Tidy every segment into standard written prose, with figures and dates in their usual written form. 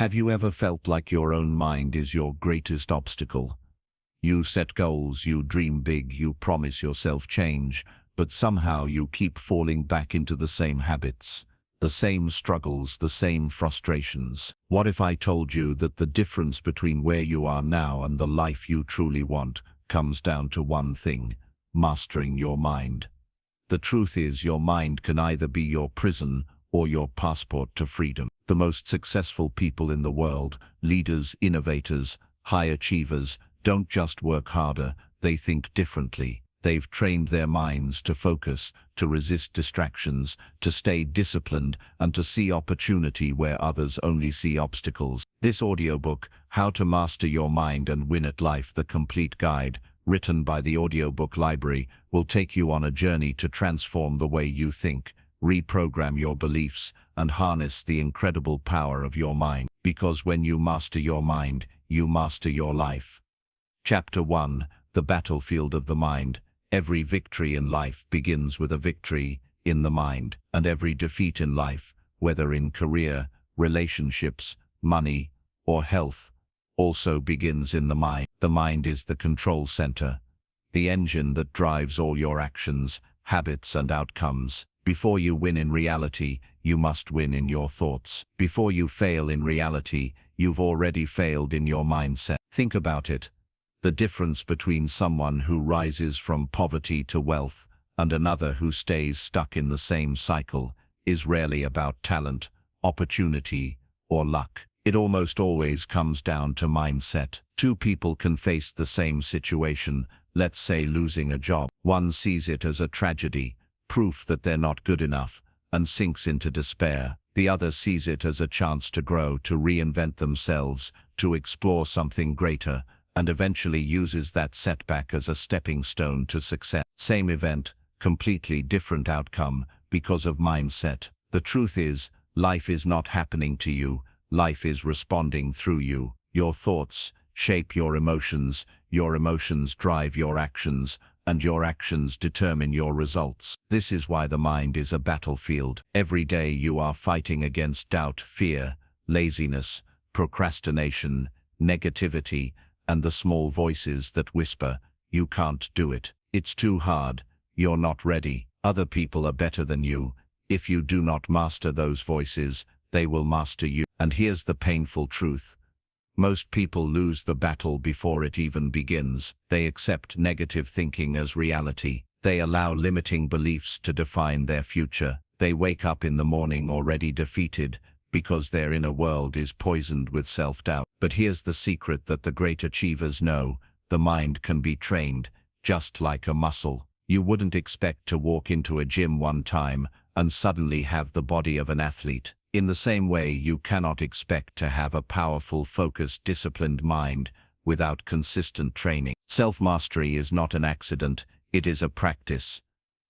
Have you ever felt like your own mind is your greatest obstacle? You set goals, you dream big, you promise yourself change, but somehow you keep falling back into the same habits, the same struggles, the same frustrations. What if I told you that the difference between where you are now and the life you truly want comes down to one thing: mastering your mind? The truth is, your mind can either be your prison or your passport to freedom. The most successful people in the world, leaders, innovators, high achievers, don't just work harder, they think differently. They've trained their minds to focus, to resist distractions, to stay disciplined, and to see opportunity where others only see obstacles. This audiobook, How to Master Your Mind and Win at Life, the complete guide, written by the AudioBook Library, will take you on a journey to transform the way you think, reprogram your beliefs, and harness the incredible power of your mind. Because when you master your mind, you master your life. Chapter 1: The Battlefield of the Mind. Every victory in life begins with a victory in the mind, and every defeat in life, whether in career, relationships, money, or health, also begins in the mind. The mind is the control center, the engine that drives all your actions, habits, and outcomes. Before you win in reality, you must win in your thoughts. Before you fail in reality, you've already failed in your mindset. Think about it. The difference between someone who rises from poverty to wealth and another who stays stuck in the same cycle is rarely about talent, opportunity, or luck. It almost always comes down to mindset. Two people can face the same situation, let's say losing a job. One sees it as a tragedy, proof that they're not good enough, and sinks into despair. The other sees it as a chance to grow, to reinvent themselves, to explore something greater, and eventually uses that setback as a stepping stone to success. Same event, completely different outcome because of mindset. The truth is, life is not happening to you, life is responding through you. Your thoughts shape your emotions drive your actions, and your actions determine your results. This is why the mind is a battlefield. Every day you are fighting against doubt, fear, laziness, procrastination, negativity, and the small voices that whisper, "You can't do it. It's too hard. You're not ready. Other people are better than you." If you do not master those voices, they will master you. And here's the painful truth. Most people lose the battle before it even begins. They accept negative thinking as reality. They allow limiting beliefs to define their future. They wake up in the morning already defeated, because their inner world is poisoned with self-doubt. But here's the secret that the great achievers know: the mind can be trained, just like a muscle. You wouldn't expect to walk into a gym one time and suddenly have the body of an athlete. In the same way, you cannot expect to have a powerful, focused, disciplined mind without consistent training. Self-mastery is not an accident, it is a practice.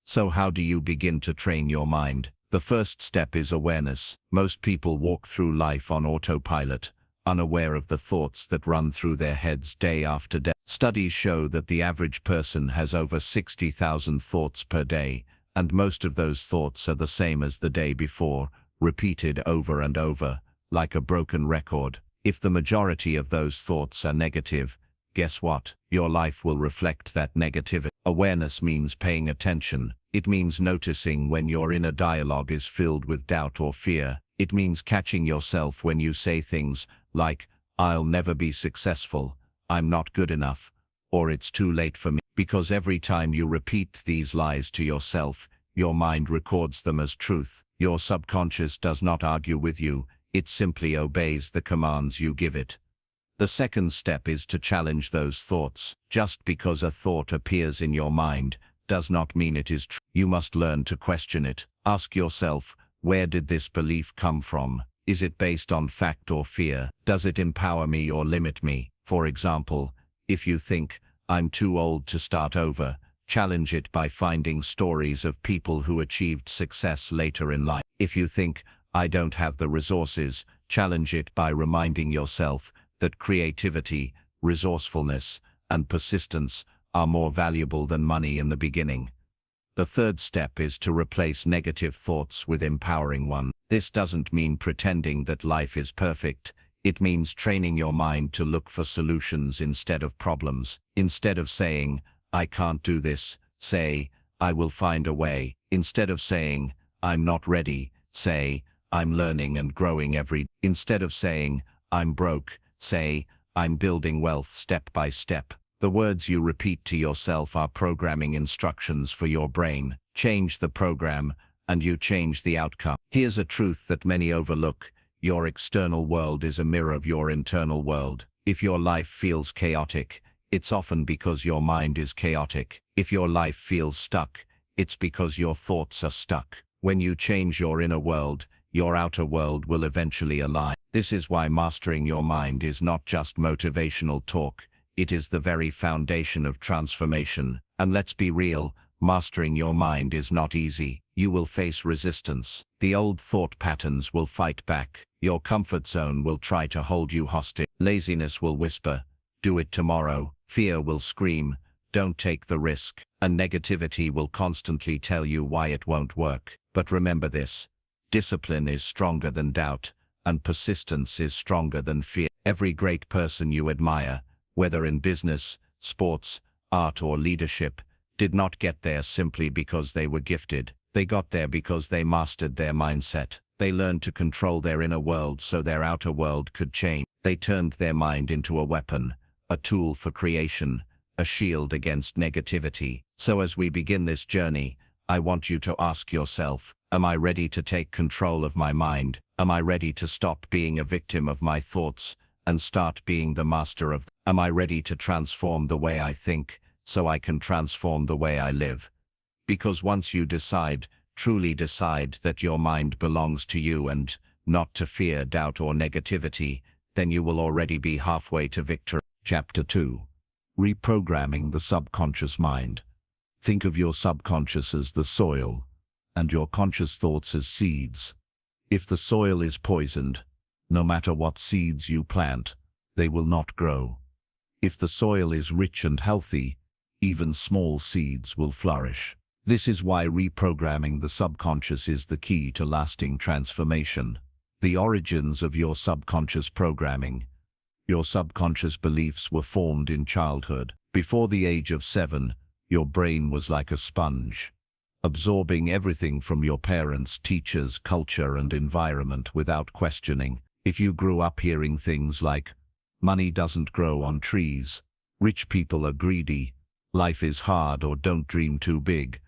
So how do you begin to train your mind? The first step is awareness. Most people walk through life on autopilot, unaware of the thoughts that run through their heads day after day. Studies show that the average person has over 60,000 thoughts per day, and most of those thoughts are the same as the day before, repeated over and over, like a broken record. If the majority of those thoughts are negative, guess what? Your life will reflect that negativity. Awareness means paying attention. It means noticing when your inner dialogue is filled with doubt or fear. It means catching yourself when you say things like, "I'll never be successful," "I'm not good enough," or "It's too late for me." Because every time you repeat these lies to yourself, your mind records them as truth. Your subconscious does not argue with you, it simply obeys the commands you give it. The second step is to challenge those thoughts. Just because a thought appears in your mind does not mean it is true. You must learn to question it. Ask yourself, where did this belief come from? Is it based on fact or fear? Does it empower me or limit me? For example, if you think, "I'm too old to start over," challenge it by finding stories of people who achieved success later in life. If you think, "I don't have the resources," challenge it by reminding yourself that creativity, resourcefulness, and persistence are more valuable than money in the beginning. The third step is to replace negative thoughts with empowering ones. This doesn't mean pretending that life is perfect. It means training your mind to look for solutions instead of problems. Instead of saying, I can't do this, say, I will find a way. Instead of saying, I'm not ready, say, I'm learning and growing every day. Instead of saying, I'm broke, say, I'm building wealth step by step. The words you repeat to yourself are programming instructions for your brain. Change the program, and you change the outcome. Here's a truth that many overlook. Your external world is a mirror of your internal world. If your life feels chaotic, it's often because your mind is chaotic. If your life feels stuck, it's because your thoughts are stuck. When you change your inner world, your outer world will eventually align. This is why mastering your mind is not just motivational talk. It is the very foundation of transformation. And let's be real, mastering your mind is not easy. You will face resistance. The old thought patterns will fight back. Your comfort zone will try to hold you hostage. Laziness will whisper, do it tomorrow. Fear will scream, don't take the risk. And negativity will constantly tell you why it won't work. But remember this, discipline is stronger than doubt, and persistence is stronger than fear. Every great person you admire, whether in business, sports, art or leadership, did not get there simply because they were gifted. They got there because they mastered their mindset. They learned to control their inner world so their outer world could change. They turned their mind into a weapon, a tool for creation, a shield against negativity. So as we begin this journey, I want you to ask yourself, am I ready to take control of my mind? Am I ready to stop being a victim of my thoughts and start being the master of them? Am I ready to transform the way I think so I can transform the way I live? Because once you decide, truly decide that your mind belongs to you and not to fear, doubt or negativity, then you will already be halfway to victory. Chapter 2. Reprogramming the subconscious mind. Think of your subconscious as the soil, and your conscious thoughts as seeds. If the soil is poisoned, no matter what seeds you plant, they will not grow. If the soil is rich and healthy, even small seeds will flourish. This is why reprogramming the subconscious is the key to lasting transformation. The origins of your subconscious programming. Your subconscious beliefs were formed in childhood. Before the age of 7, your brain was like a sponge, absorbing everything from your parents, teachers, culture, and environment without questioning. If you grew up hearing things like, money doesn't grow on trees, rich people are greedy, life is hard, or don't dream too big,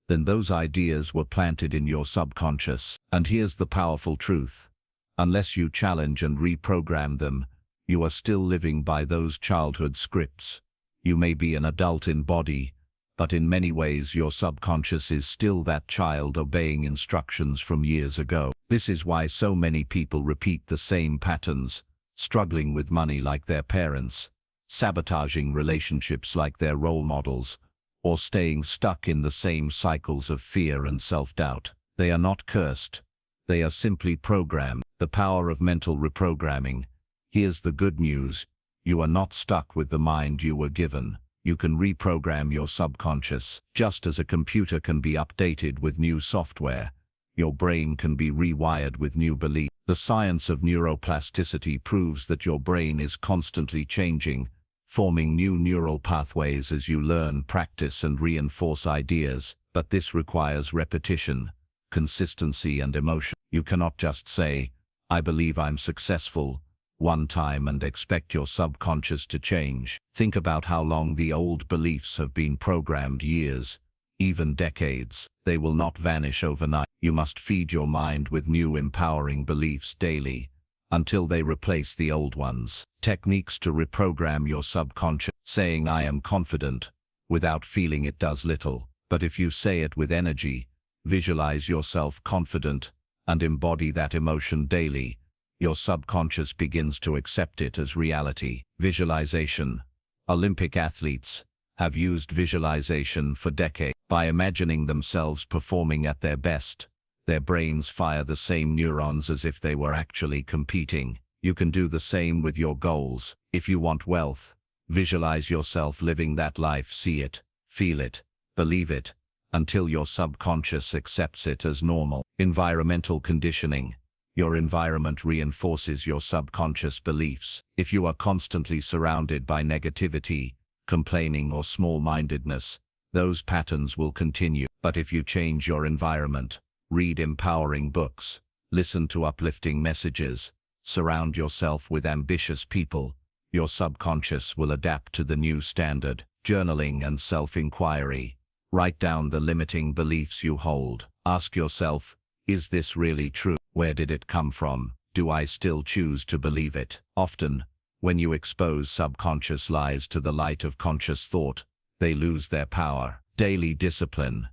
then those ideas were planted in your subconscious. And here's the powerful truth. Unless you challenge and reprogram them, you are still living by those childhood scripts. You may be an adult in body, but in many ways your subconscious is still that child obeying instructions from years ago. This is why so many people repeat the same patterns, struggling with money like their parents, sabotaging relationships like their role models, or staying stuck in the same cycles of fear and self-doubt. They are not cursed. They are simply programmed. The power of mental reprogramming. Here's the good news. You are not stuck with the mind you were given. You can reprogram your subconscious. Just as a computer can be updated with new software, your brain can be rewired with new beliefs. The science of neuroplasticity proves that your brain is constantly changing, forming new neural pathways as you learn, practice, and reinforce ideas. But this requires repetition, consistency, and emotion. You cannot just say, I believe I'm successful, one time and expect your subconscious to change. Think about how long the old beliefs have been programmed: years, even decades. They will not vanish overnight. You must feed your mind with new empowering beliefs daily, until they replace the old ones. Techniques to reprogram your subconscious. Saying I am confident without feeling it does little. But if you say it with energy, visualize yourself confident, and embody that emotion daily, your subconscious begins to accept it as reality. Visualization. Olympic athletes have used visualization for decades. By imagining themselves performing at their best, their brains fire the same neurons as if they were actually competing. You can do the same with your goals. If you want wealth, visualize yourself living that life. See it, feel it, believe it, until your subconscious accepts it as normal. Environmental conditioning. Your environment reinforces your subconscious beliefs. If you are constantly surrounded by negativity, complaining, or small-mindedness, those patterns will continue. But if you change your environment, read empowering books, listen to uplifting messages, surround yourself with ambitious people, your subconscious will adapt to the new standard. Journaling and self-inquiry. Write down the limiting beliefs you hold. Ask yourself, is this really true? Where did it come from? Do I still choose to believe it? Often, when you expose subconscious lies to the light of conscious thought, they lose their power. Daily discipline.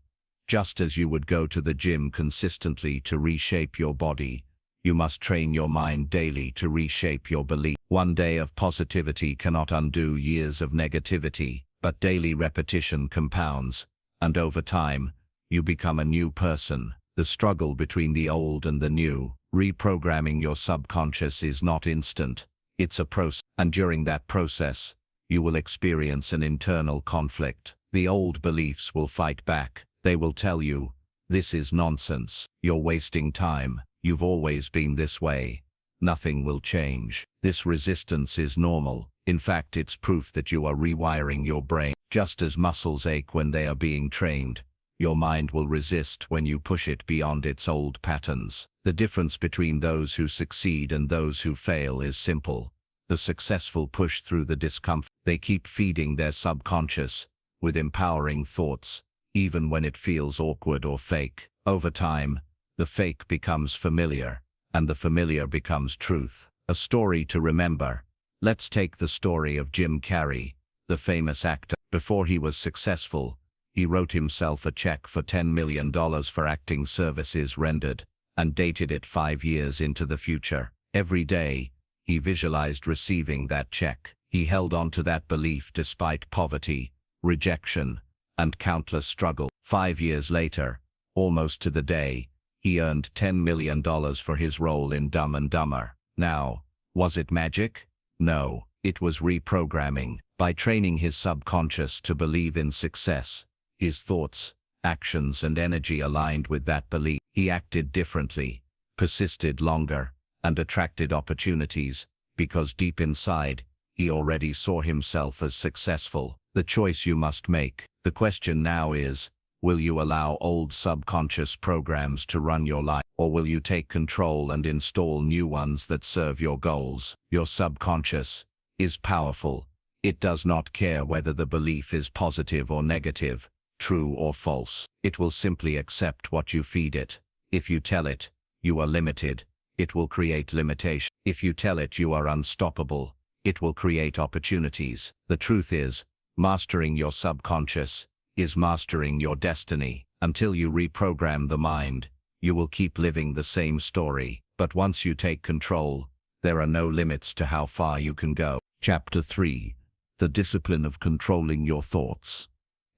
Just as you would go to the gym consistently to reshape your body, you must train your mind daily to reshape your belief. One day of positivity cannot undo years of negativity, but daily repetition compounds, and over time, you become a new person. The struggle between the old and the new. Reprogramming your subconscious is not instant, it's a process, and during that process, you will experience an internal conflict. The old beliefs will fight back. They will tell you, this is nonsense, you're wasting time, you've always been this way, nothing will change. This resistance is normal. In fact, it's proof that you are rewiring your brain. Just as muscles ache when they are being trained, your mind will resist when you push it beyond its old patterns. The difference between those who succeed and those who fail is simple. The successful push through the discomfort. They keep feeding their subconscious with empowering thoughts, even when it feels awkward or fake. Over time, the fake becomes familiar, and the familiar becomes truth. A story to remember. Let's take the story of Jim Carrey, the famous actor. Before he was successful, he wrote himself a check for $10 million for acting services rendered, and dated it 5 years into the future. Every day, he visualized receiving that check. He held on to that belief despite poverty, rejection, and countless struggle. 5 years later, almost to the day, he earned $10 million for his role in Dumb and Dumber. Now, was it magic? No, it was reprogramming. By training his subconscious to believe in success, his thoughts, actions, and energy aligned with that belief. He acted differently, persisted longer, and attracted opportunities, because deep inside, he already saw himself as successful. The choice you must make. The question now is, will you allow old subconscious programs to run your life, or will you take control and install new ones that serve your goals? Your subconscious is powerful. It does not care whether the belief is positive or negative, true or false. It will simply accept what you feed it. If you tell it, you are limited, it will create limitation. If you tell it you are unstoppable, it will create opportunities. The truth is, mastering your subconscious is mastering your destiny. Until you reprogram the mind, you will keep living the same story. But once you take control, there are no limits to how far you can go. Chapter 3. The discipline of controlling your thoughts.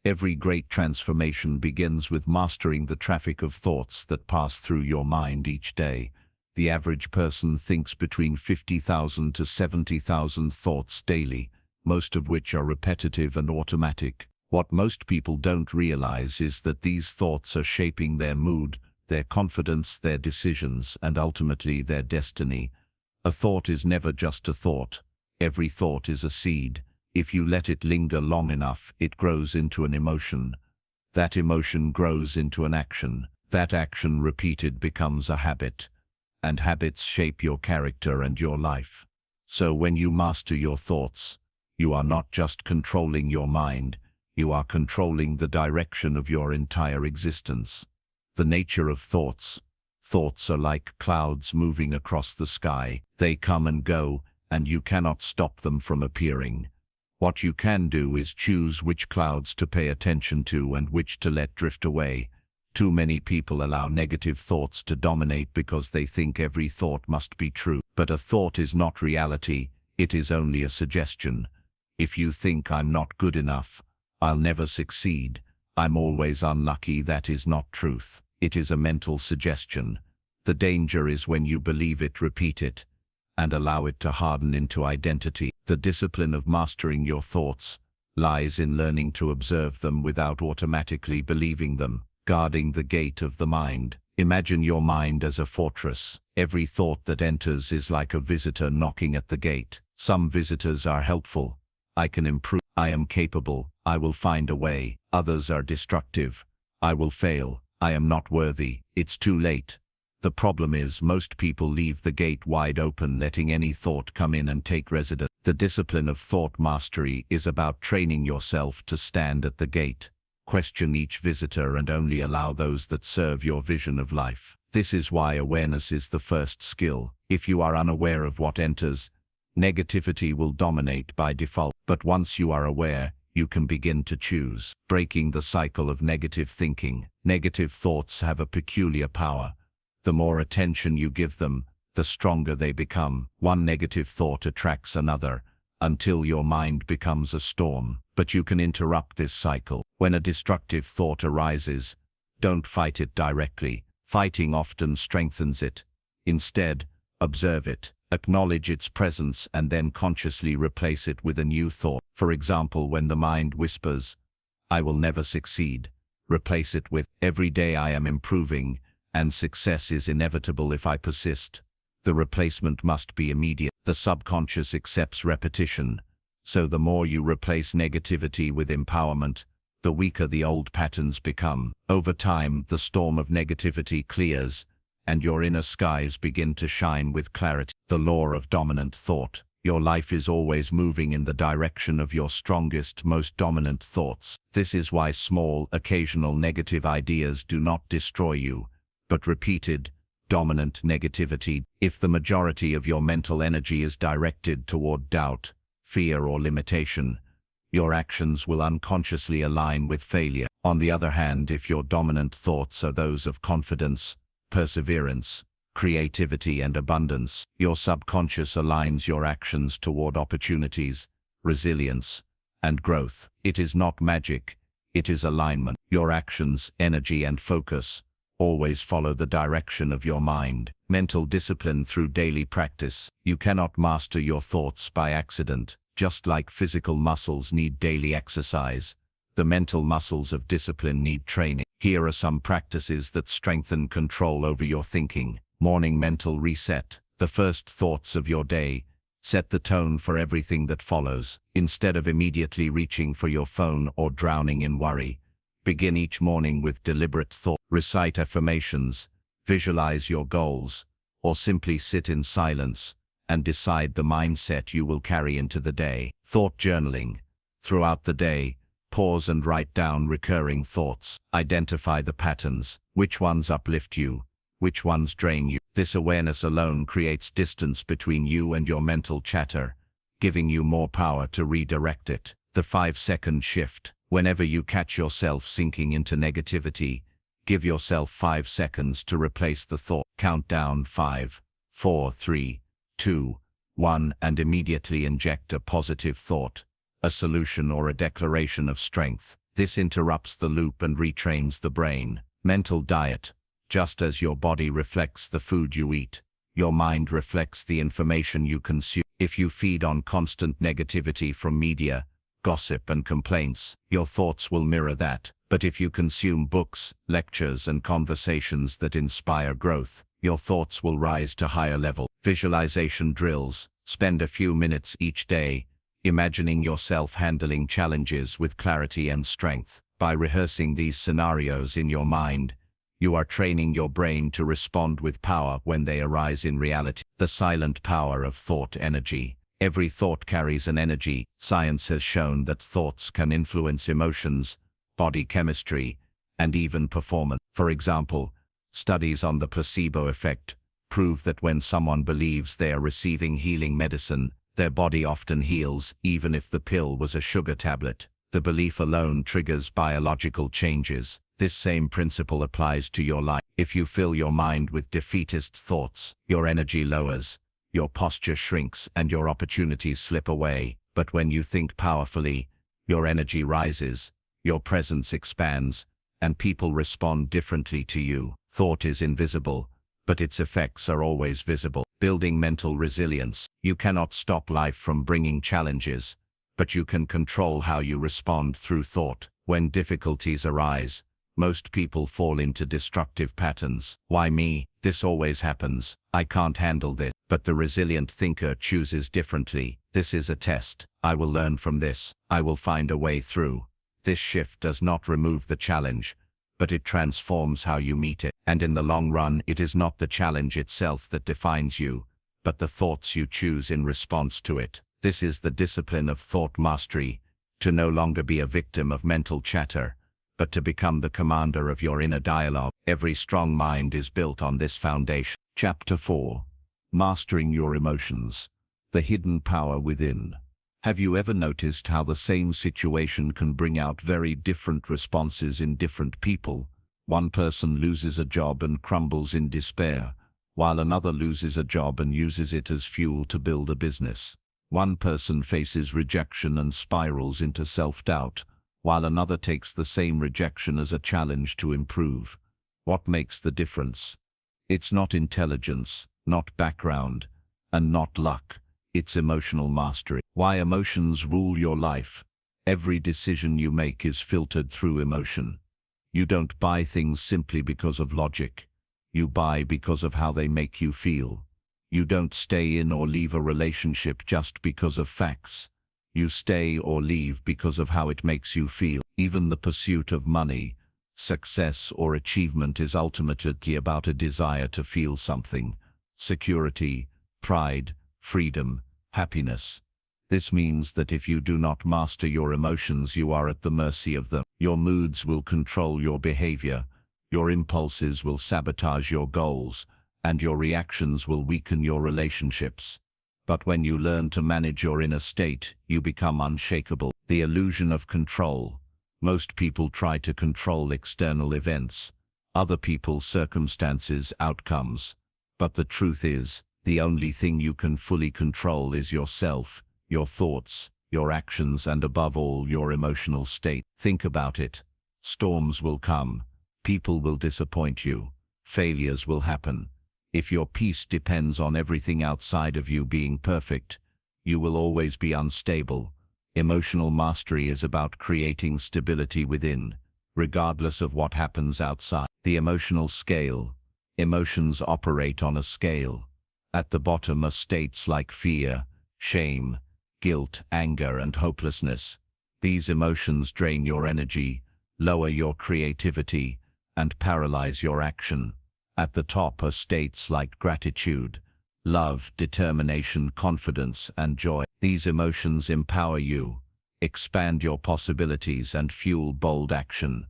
Every great transformation begins with mastering the traffic of thoughts that pass through your mind each day. The average person thinks between 50,000 to 70,000 thoughts daily, most of which are repetitive and automatic. What most people don't realize is that these thoughts are shaping their mood, their confidence, their decisions, and ultimately their destiny. A thought is never just a thought. Every thought is a seed. If you let it linger long enough, it grows into an emotion. That emotion grows into an action. That action repeated becomes a habit. And habits shape your character and your life. So when you master your thoughts, you are not just controlling your mind, you are controlling the direction of your entire existence. The nature of thoughts. Thoughts are like clouds moving across the sky. They come and go, and you cannot stop them from appearing. What you can do is choose which clouds to pay attention to and which to let drift away. Too many people allow negative thoughts to dominate because they think every thought must be true. But a thought is not reality, it is only a suggestion. If you think I'm not good enough, I'll never succeed, I'm always unlucky, that is not truth. It is a mental suggestion. The danger is when you believe it, repeat it, and allow it to harden into identity. The discipline of mastering your thoughts lies in learning to observe them without automatically believing them. Guarding the gate of the mind. Imagine your mind as a fortress. Every thought that enters is like a visitor knocking at the gate. Some visitors are helpful. I can improve. I am capable. I will find a way. Others are destructive. I will fail. I am not worthy. It's too late. The problem is most people leave the gate wide open, letting any thought come in and take residence. The discipline of thought mastery is about training yourself to stand at the gate. Question each visitor and only allow those that serve your vision of life. This is why awareness is the first skill. If you are unaware of what enters, negativity will dominate by default. But once you are aware, you can begin to choose. Breaking the cycle of negative thinking. Negative thoughts have a peculiar power. The more attention you give them, the stronger they become. One negative thought attracts another, until your mind becomes a storm. But you can interrupt this cycle. When a destructive thought arises, don't fight it directly. Fighting often strengthens it. Instead, observe it, acknowledge its presence, and then consciously replace it with a new thought. For example, when the mind whispers, "I will never succeed," replace it with, "Every day I am improving, and success is inevitable if I persist." The replacement must be immediate. The subconscious accepts repetition, so the more you replace negativity with empowerment, the weaker the old patterns become. Over time, the storm of negativity clears, and your inner skies begin to shine with clarity. The law of dominant thought. Your life is always moving in the direction of your strongest, most dominant thoughts. This is why small, occasional negative ideas do not destroy you, but repeated, dominant negativity. If the majority of your mental energy is directed toward doubt, fear, or limitation, your actions will unconsciously align with failure. On the other hand, if your dominant thoughts are those of confidence, perseverance, creativity, and abundance, your subconscious aligns your actions toward opportunities, resilience, and growth. It is not magic, it is alignment. Your actions, energy, and focus always follow the direction of your mind. Mental discipline through daily practice. You cannot master your thoughts by accident. Just like physical muscles need daily exercise, the mental muscles of discipline need training. Here are some practices that strengthen control over your thinking. Morning mental reset. The first thoughts of your day set the tone for everything that follows. Instead of immediately reaching for your phone or drowning in worry, begin each morning with deliberate thought. Recite affirmations, visualize your goals, or simply sit in silence and decide the mindset you will carry into the day. Thought journaling. Throughout the day, pause and write down recurring thoughts. Identify the patterns. Which ones uplift you? Which ones drain you? This awareness alone creates distance between you and your mental chatter, giving you more power to redirect it. The 5-second shift. Whenever you catch yourself sinking into negativity, give yourself 5 seconds to replace the thought. Count down 5, 4, 3, 2, 1, and immediately inject a positive thought, a solution, or a declaration of strength. This interrupts the loop and retrains the brain. Mental diet. Just as your body reflects the food you eat, your mind reflects the information you consume. If you feed on constant negativity from media, gossip, and complaints, your thoughts will mirror that. But if you consume books, lectures, and conversations that inspire growth, your thoughts will rise to higher level. Visualization drills. Spend a few minutes each day imagining yourself handling challenges with clarity and strength. By rehearsing these scenarios in your mind, you are training your brain to respond with power when they arise in reality. The silent power of thought energy. Every thought carries an energy. Science has shown that thoughts can influence emotions, body chemistry, and even performance. For example, studies on the placebo effect prove that when someone believes they are receiving healing medicine, their body often heals, even if the pill was a sugar tablet. The belief alone triggers biological changes. This same principle applies to your life. If you fill your mind with defeatist thoughts, your energy lowers, your posture shrinks, and your opportunities slip away. But when you think powerfully, your energy rises, your presence expands, and people respond differently to you. Thought is invisible, but its effects are always visible. Building mental resilience. You cannot stop life from bringing challenges, but you can control how you respond through thought. When difficulties arise, Most people fall into destructive patterns. Why me? This always happens. I can't handle this. But the resilient thinker chooses differently. This is a test. I will learn from this. I will find a way through. This shift does not remove the challenge, but it transforms how you meet it. And in the long run, it is not the challenge itself that defines you, but the thoughts you choose in response to it. This is the discipline of thought mastery, to no longer be a victim of mental chatter, but to become the commander of your inner dialogue. Every strong mind is built on this foundation. Chapter 4. Mastering Your Emotions. The Hidden Power Within. Have you ever noticed how the same situation can bring out very different responses in different people? One person loses a job and crumbles in despair, while another loses a job and uses it as fuel to build a business. One person faces rejection and spirals into self-doubt, while another takes the same rejection as a challenge to improve. What makes the difference? It's not intelligence, not background, and not luck. It's emotional mastery. Why emotions rule your life. Every decision you make is filtered through emotion. You don't buy things simply because of logic. You buy because of how they make you feel. You don't stay in or leave a relationship just because of facts. You stay or leave because of how it makes you feel. Even the pursuit of money, success, or achievement is ultimately about a desire to feel something. Security, pride, freedom, happiness. This means that if you do not master your emotions, you are at the mercy of them. Your moods will control your behavior, your impulses will sabotage your goals, and your reactions will weaken your relationships. But when you learn to manage your inner state, you become unshakable. The illusion of control. Most people try to control external events, other people's circumstances, outcomes. But the truth is, the only thing you can fully control is yourself, your thoughts, your actions, and above all, your emotional state. Think about it. Storms will come. People will disappoint you. Failures will happen. If your peace depends on everything outside of you being perfect, you will always be unstable. Emotional mastery is about creating stability within, regardless of what happens outside. The emotional scale. Emotions operate on a scale. At the bottom are states like fear, shame, guilt, anger, and hopelessness. These emotions drain your energy, lower your creativity, and paralyze your action. At the top are states like gratitude, love, determination, confidence, and joy. These emotions empower you, expand your possibilities, and fuel bold action.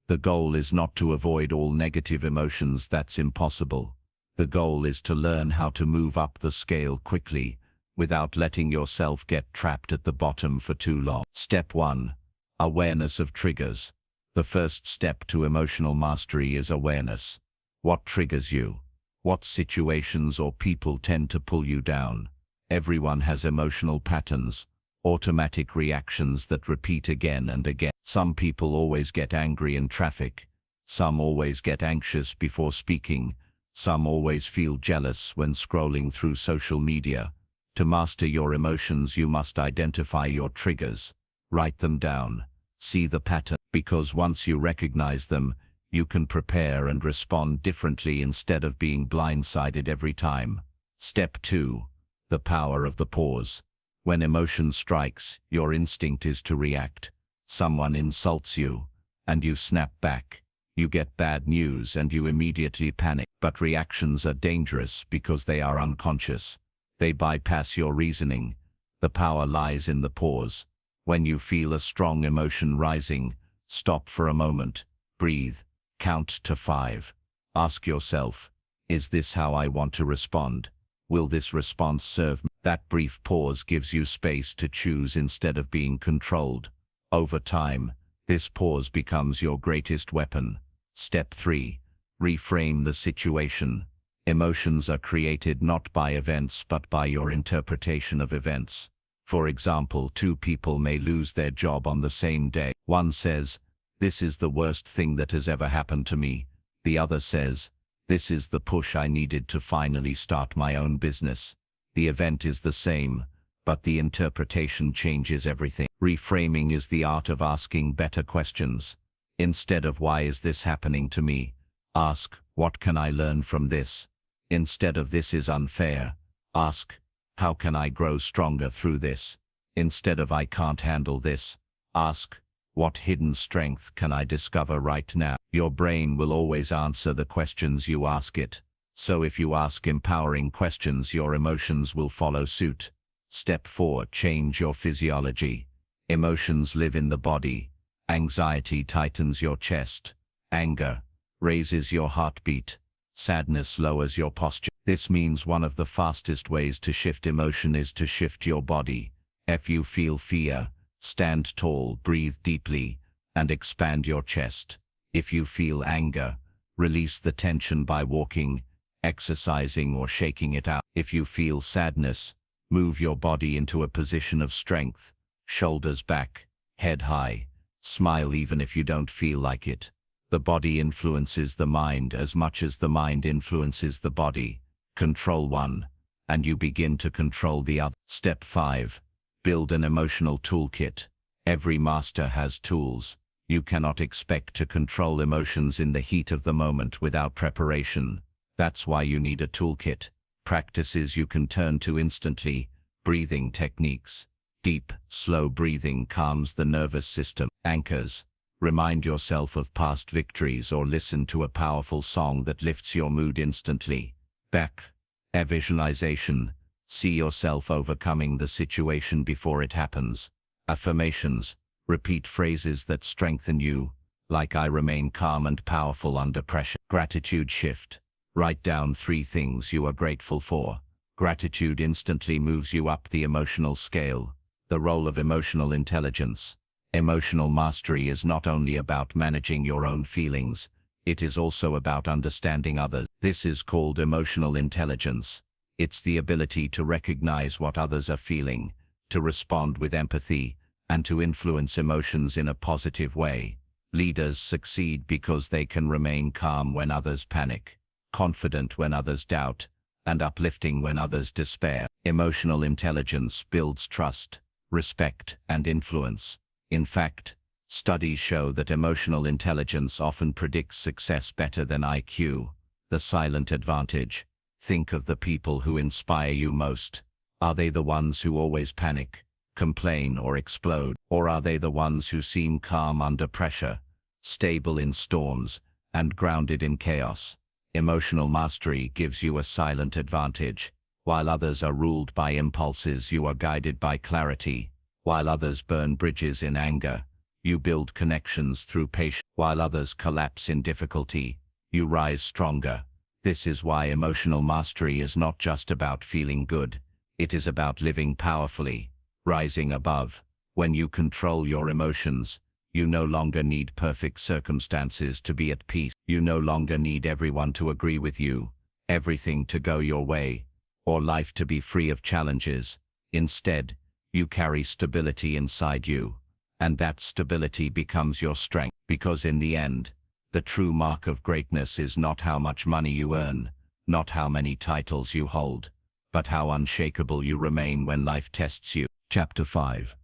The goal is not to avoid all negative emotions. That's impossible. The goal is to learn how to move up the scale quickly, without letting yourself get trapped at the bottom for too long. Step 1. Awareness of triggers. The first step to emotional mastery is awareness. What triggers you? What situations or people tend to pull you down? Everyone has emotional patterns, automatic reactions that repeat again and again. Some people always get angry in traffic. Some always get anxious before speaking. Some always feel jealous when scrolling through social media. To master your emotions, you must identify your triggers. Write them down. See the pattern, because once you recognize them, you can prepare and respond differently instead of being blindsided every time. Step 2. The power of the pause. When emotion strikes, your instinct is to react. Someone insults you, and you snap back. You get bad news and you immediately panic. But reactions are dangerous because they are unconscious. They bypass your reasoning. The power lies in the pause. When you feel a strong emotion rising, stop for a moment. Breathe. Count to 5. Ask yourself, is this how I want to respond? Will this response serve me? That brief pause gives you space to choose instead of being controlled. Over time, this pause becomes your greatest weapon. Step 3. Reframe the situation. Emotions are created not by events but by your interpretation of events. For example, two people may lose their job on the same day. One says, "This is the worst thing that has ever happened to me." The other says, "This is the push I needed to finally start my own business." The event is the same, but the interpretation changes everything. Reframing is the art of asking better questions. Instead of "Why is this happening to me?" ask, "What can I learn from this?" Instead of "This is unfair," ask, "How can I grow stronger through this?" Instead of "I can't handle this," ask, "What hidden strength can I discover right now?" Your brain will always answer the questions you ask it. So if you ask empowering questions, your emotions will follow suit. Step 4. Change your physiology. Emotions live in the body. Anxiety tightens your chest. Anger raises your heartbeat. Sadness lowers your posture. This means one of the fastest ways to shift emotion is to shift your body. If you feel fear, stand tall, breathe deeply, and expand your chest. If you feel anger, release the tension by walking, exercising, or shaking it out. If you feel sadness, move your body into a position of strength, shoulders back, head high. Smile even if you don't feel like it. The body influences the mind as much as the mind influences the body. Control one, and you begin to control the other. Step 5. Build an emotional toolkit. Every master has tools. You cannot expect to control emotions in the heat of the moment without preparation. That's why you need a toolkit. Practices you can turn to instantly. Breathing techniques. Deep, slow breathing calms the nervous system. Anchors. Remind yourself of past victories or listen to a powerful song that lifts your mood instantly. Back. A visualization. See yourself overcoming the situation before it happens. Affirmations. Repeat phrases that strengthen you, like "I remain calm and powerful under pressure." Gratitude shift. Write down 3 things you are grateful for. Gratitude instantly moves you up the emotional scale. The role of emotional intelligence. Emotional mastery is not only about managing your own feelings, it is also about understanding others. This is called emotional intelligence. It's the ability to recognize what others are feeling, to respond with empathy, and to influence emotions in a positive way. Leaders succeed because they can remain calm when others panic, confident when others doubt, and uplifting when others despair. Emotional intelligence builds trust, respect, and influence. In fact, studies show that emotional intelligence often predicts success better than IQ. The silent advantage. Think of the people who inspire you most. Are they the ones who always panic, complain, or explode? Or are they the ones who seem calm under pressure, stable in storms, and grounded in chaos? Emotional mastery gives you a silent advantage. While others are ruled by impulses, you are guided by clarity. While others burn bridges in anger, you build connections through patience. While others collapse in difficulty, you rise stronger. This is why emotional mastery is not just about feeling good. It is about living powerfully, rising above. When you control your emotions, you no longer need perfect circumstances to be at peace. You no longer need everyone to agree with you, everything to go your way, or life to be free of challenges. Instead, you carry stability inside you, and that stability becomes your strength. Because in the end, the true mark of greatness is not how much money you earn, not how many titles you hold, but how unshakable you remain when life tests you. Chapter 5.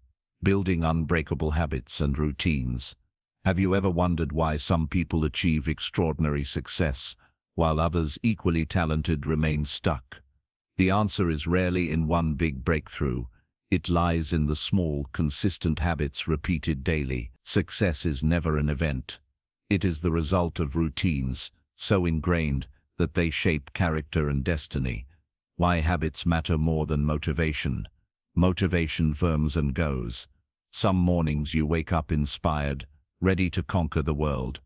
Building unbreakable habits and routines. Have you ever wondered why some people achieve extraordinary success, while others equally talented remain stuck? The answer is rarely in one big breakthrough. It lies in the small, consistent habits repeated daily. Success is never an event. It is the result of routines, so ingrained that they shape character and destiny. Why habits matter more than motivation. Motivation comes and goes. Some mornings you wake up inspired, ready to conquer the world.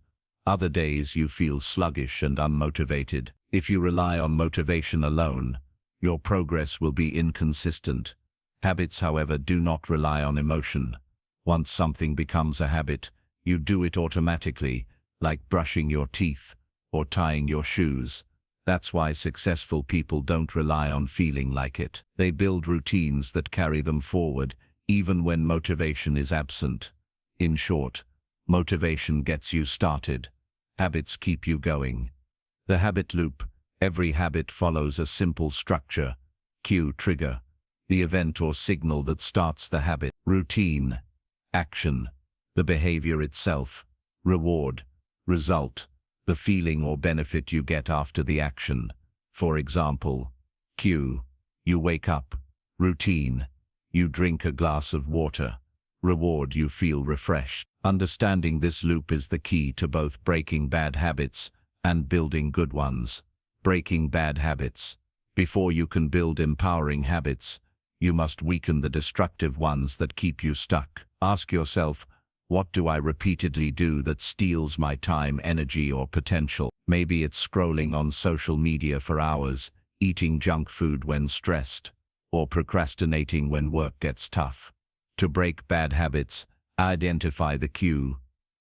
Other days you feel sluggish and unmotivated. If you rely on motivation alone, your progress will be inconsistent. Habits, however, do not rely on emotion. Once something becomes a habit, you do it automatically, like brushing your teeth or tying your shoes. That's why successful people don't rely on feeling like it. They build routines that carry them forward, even when motivation is absent. In short, motivation gets you started. Habits keep you going. The habit loop. Every habit follows a simple structure. Cue, trigger. The event or signal that starts the habit. Routine. Action. The behavior itself. Reward. Result. The feeling or benefit you get after the action. For example, cue. You wake up. Routine. You drink a glass of water. Reward. You feel refreshed. Understanding this loop is the key to both breaking bad habits and building good ones. Breaking bad habits. Before you can build empowering habits, you must weaken the destructive ones that keep you stuck. Ask yourself, what do I repeatedly do that steals my time, energy, or potential? Maybe it's scrolling on social media for hours, eating junk food when stressed, or procrastinating when work gets tough. To break bad habits, identify the cue.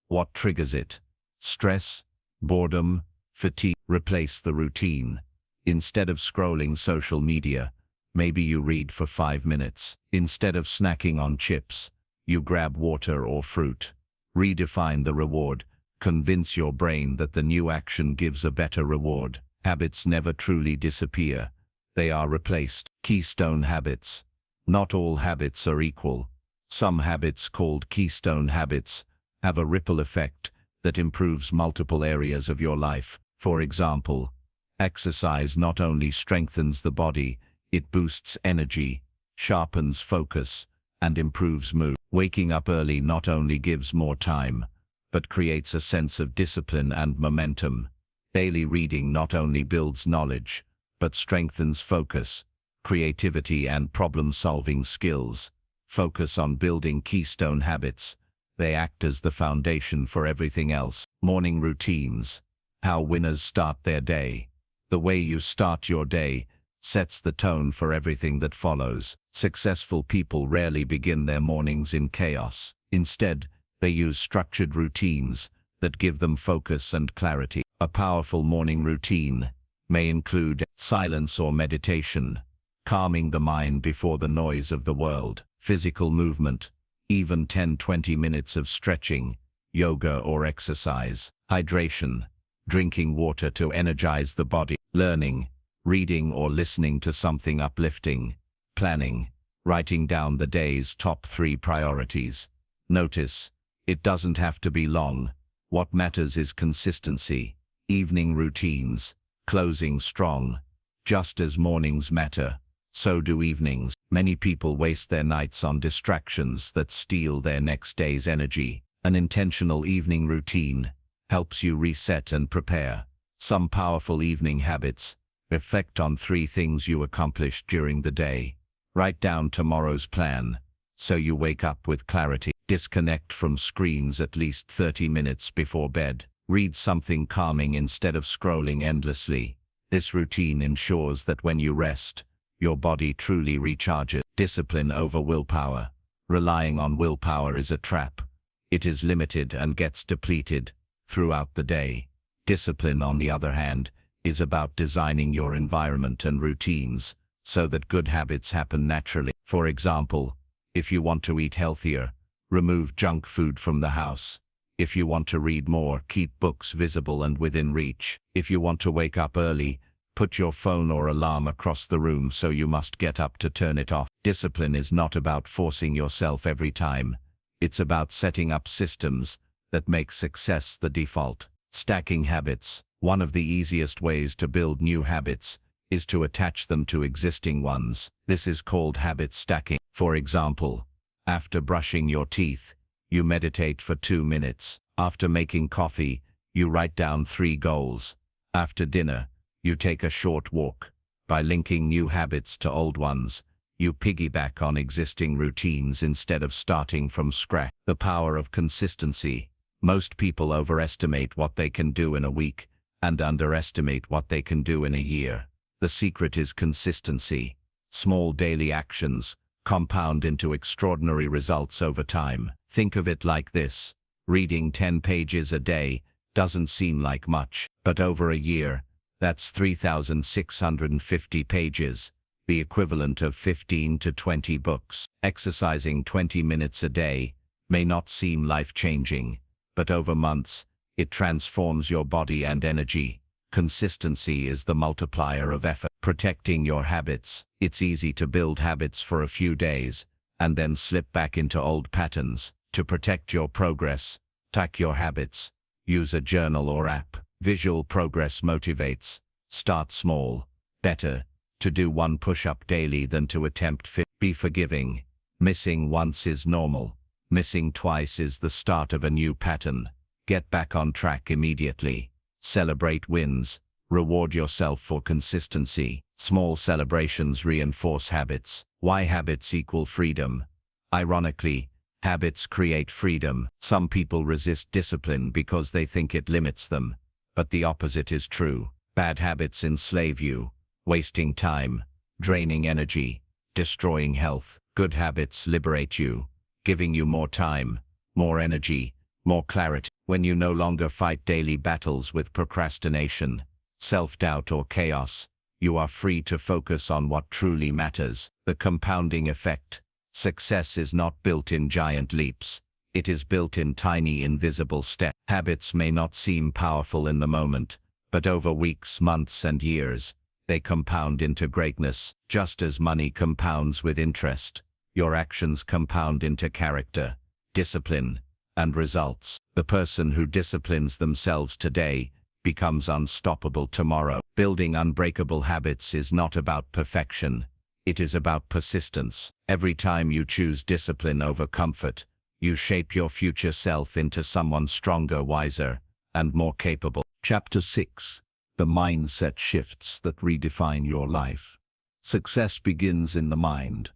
What triggers it? Stress, boredom, fatigue. Replace the routine. Instead of scrolling social media, maybe you read for 5 minutes. Instead of snacking on chips, you grab water or fruit. Redefine the reward. Convince your brain that the new action gives a better reward. Habits never truly disappear. They are replaced. Keystone habits. Not all habits are equal. Some habits, called keystone habits, have a ripple effect that improves multiple areas of your life. For example, exercise not only strengthens the body, it boosts energy, sharpens focus, and improves mood. Waking up early not only gives more time, but creates a sense of discipline and momentum. Daily reading not only builds knowledge, but strengthens focus, creativity, and problem-solving skills. Focus on building keystone habits. They act as the foundation for everything else. Morning routines. How winners start their day. The way you start your day sets the tone for everything that follows. Successful people rarely begin their mornings in chaos. Instead, they use structured routines that give them focus and clarity. A powerful morning routine may include silence or meditation, calming the mind before the noise of the world, physical movement, even 10-20 minutes of stretching, yoga or exercise, hydration, drinking water to energize the body, learning, reading or listening to something uplifting, planning, writing down the day's top 3 priorities. Notice, it doesn't have to be long. What matters is consistency. Evening routines, closing strong. Just as mornings matter, so do evenings. Many people waste their nights on distractions that steal their next day's energy. An intentional evening routine helps you reset and prepare. Some powerful evening habits. Reflect on 3 things you accomplished during the day. Write down tomorrow's plan, so you wake up with clarity. Disconnect from screens at least 30 minutes before bed. Read something calming instead of scrolling endlessly. This routine ensures that when you rest, your body truly recharges. Discipline over willpower. Relying on willpower is a trap. It is limited and gets depleted throughout the day. Discipline, on the other hand, is about designing your environment and routines so that good habits happen naturally. For example, if you want to eat healthier, remove junk food from the house. If you want to read more, keep books visible and within reach. If you want to wake up early, put your phone or alarm across the room so you must get up to turn it off. Discipline is not about forcing yourself every time. It's about setting up systems that make success the default. Stacking habits. One of the easiest ways to build new habits is to attach them to existing ones. This is called habit stacking. For example, after brushing your teeth, you meditate for 2 minutes. After making coffee, you write down 3 goals. After dinner, you take a short walk. By linking new habits to old ones, you piggyback on existing routines instead of starting from scratch. The power of consistency. Most people overestimate what they can do in a week and underestimate what they can do in a year. The secret is consistency. Small daily actions compound into extraordinary results over time. Think of it like this. Reading 10 pages a day doesn't seem like much, but over a year, that's 3,650 pages, the equivalent of 15 to 20 books. Exercising 20 minutes a day may not seem life-changing, but over months, it transforms your body and energy. Consistency is the multiplier of effort. Protecting your habits. It's easy to build habits for a few days and then slip back into old patterns. To protect your progress, Track your habits. Use a journal or app. Visual progress motivates. Start small. Better to do one push-up daily than to attempt 50. Be forgiving. Missing once is normal. Missing twice is the start of a new pattern. Get back on track immediately. Celebrate wins. Reward yourself for consistency. Small celebrations reinforce habits. Why habits equal freedom? Ironically, habits create freedom. Some people resist discipline because they think it limits them. But the opposite is true. Bad habits enslave you, wasting time, draining energy, destroying health. Good habits liberate you, giving you more time, more energy, more clarity. When you no longer fight daily battles with procrastination, self-doubt or chaos, you are free to focus on what truly matters. The compounding effect. Success is not built in giant leaps. It is built in tiny, invisible steps. Habits may not seem powerful in the moment, but over weeks, months, and years, they compound into greatness. Just as money compounds with interest, your actions compound into character, discipline, and results. The person who disciplines themselves today becomes unstoppable tomorrow. Building unbreakable habits is not about perfection. It is about persistence. Every time you choose discipline over comfort, you shape your future self into someone stronger, wiser, and more capable. Chapter 6. The mindset shifts that redefine your life. Success begins in the mind.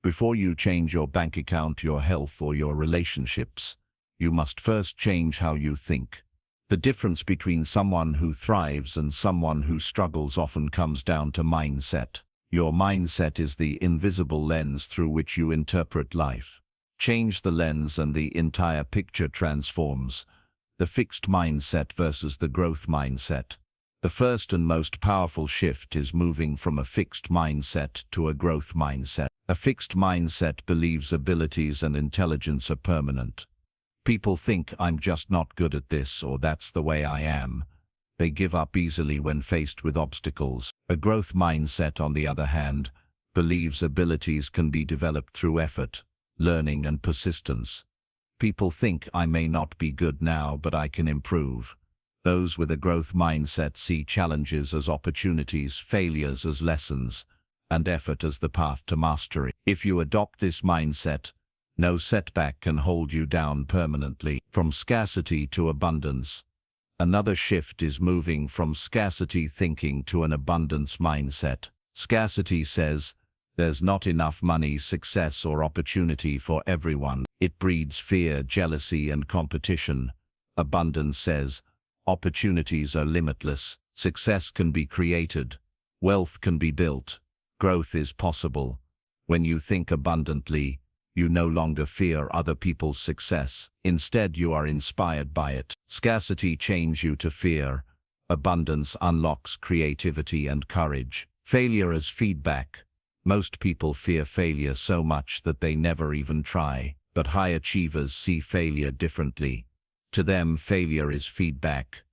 Before you change your bank account, your health, or your relationships, you must first change how you think. The difference between someone who thrives and someone who struggles often comes down to mindset. Your mindset is the invisible lens through which you interpret life. Change the lens and the entire picture transforms. The fixed mindset versus the growth mindset. The first and most powerful shift is moving from a fixed mindset to a growth mindset. A fixed mindset believes abilities and intelligence are permanent. People think, I'm just not good at this, or that's the way I am. They give up easily when faced with obstacles. A growth mindset, on the other hand, believes abilities can be developed through effort, learning, and persistence. People think, I may not be good now, but I can improve. Those with a growth mindset see challenges as opportunities, failures as lessons, and effort as the path to mastery. If you adopt this mindset, no setback can hold you down permanently. From scarcity to abundance. Another shift is moving from scarcity thinking to an abundance mindset. Scarcity says, there's not enough money, success, or opportunity for everyone. It breeds fear, jealousy, and competition. Abundance says, opportunities are limitless. Success can be created. Wealth can be built. Growth is possible. When you think abundantly, you no longer fear other people's success. Instead, you are inspired by it. Scarcity chains you to fear. Abundance unlocks creativity and courage. Failure as feedback. Most people fear failure so much that they never even try. But high achievers see failure differently. To them, failure is feedback.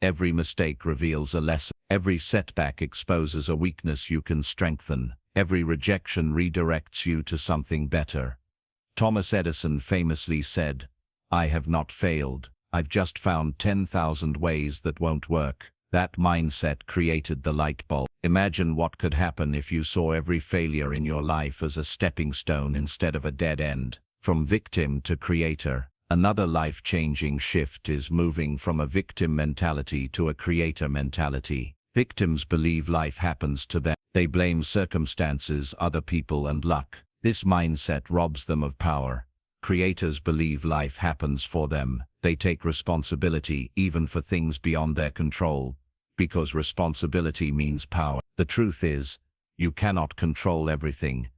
Every mistake reveals a lesson. Every setback exposes a weakness you can strengthen. Every rejection redirects you to something better. Thomas Edison famously said, I have not failed. I've just found 10,000 ways that won't work. That mindset created the light bulb. Imagine what could happen if you saw every failure in your life as a stepping stone instead of a dead end. From victim to creator. Another life-changing shift is moving from a victim mentality to a creator mentality. Victims believe life happens to them. They blame circumstances, other people, and luck. This mindset robs them of power. Creators believe life happens for them. They take responsibility even for things beyond their control, because responsibility means power. The truth is, you cannot control everything,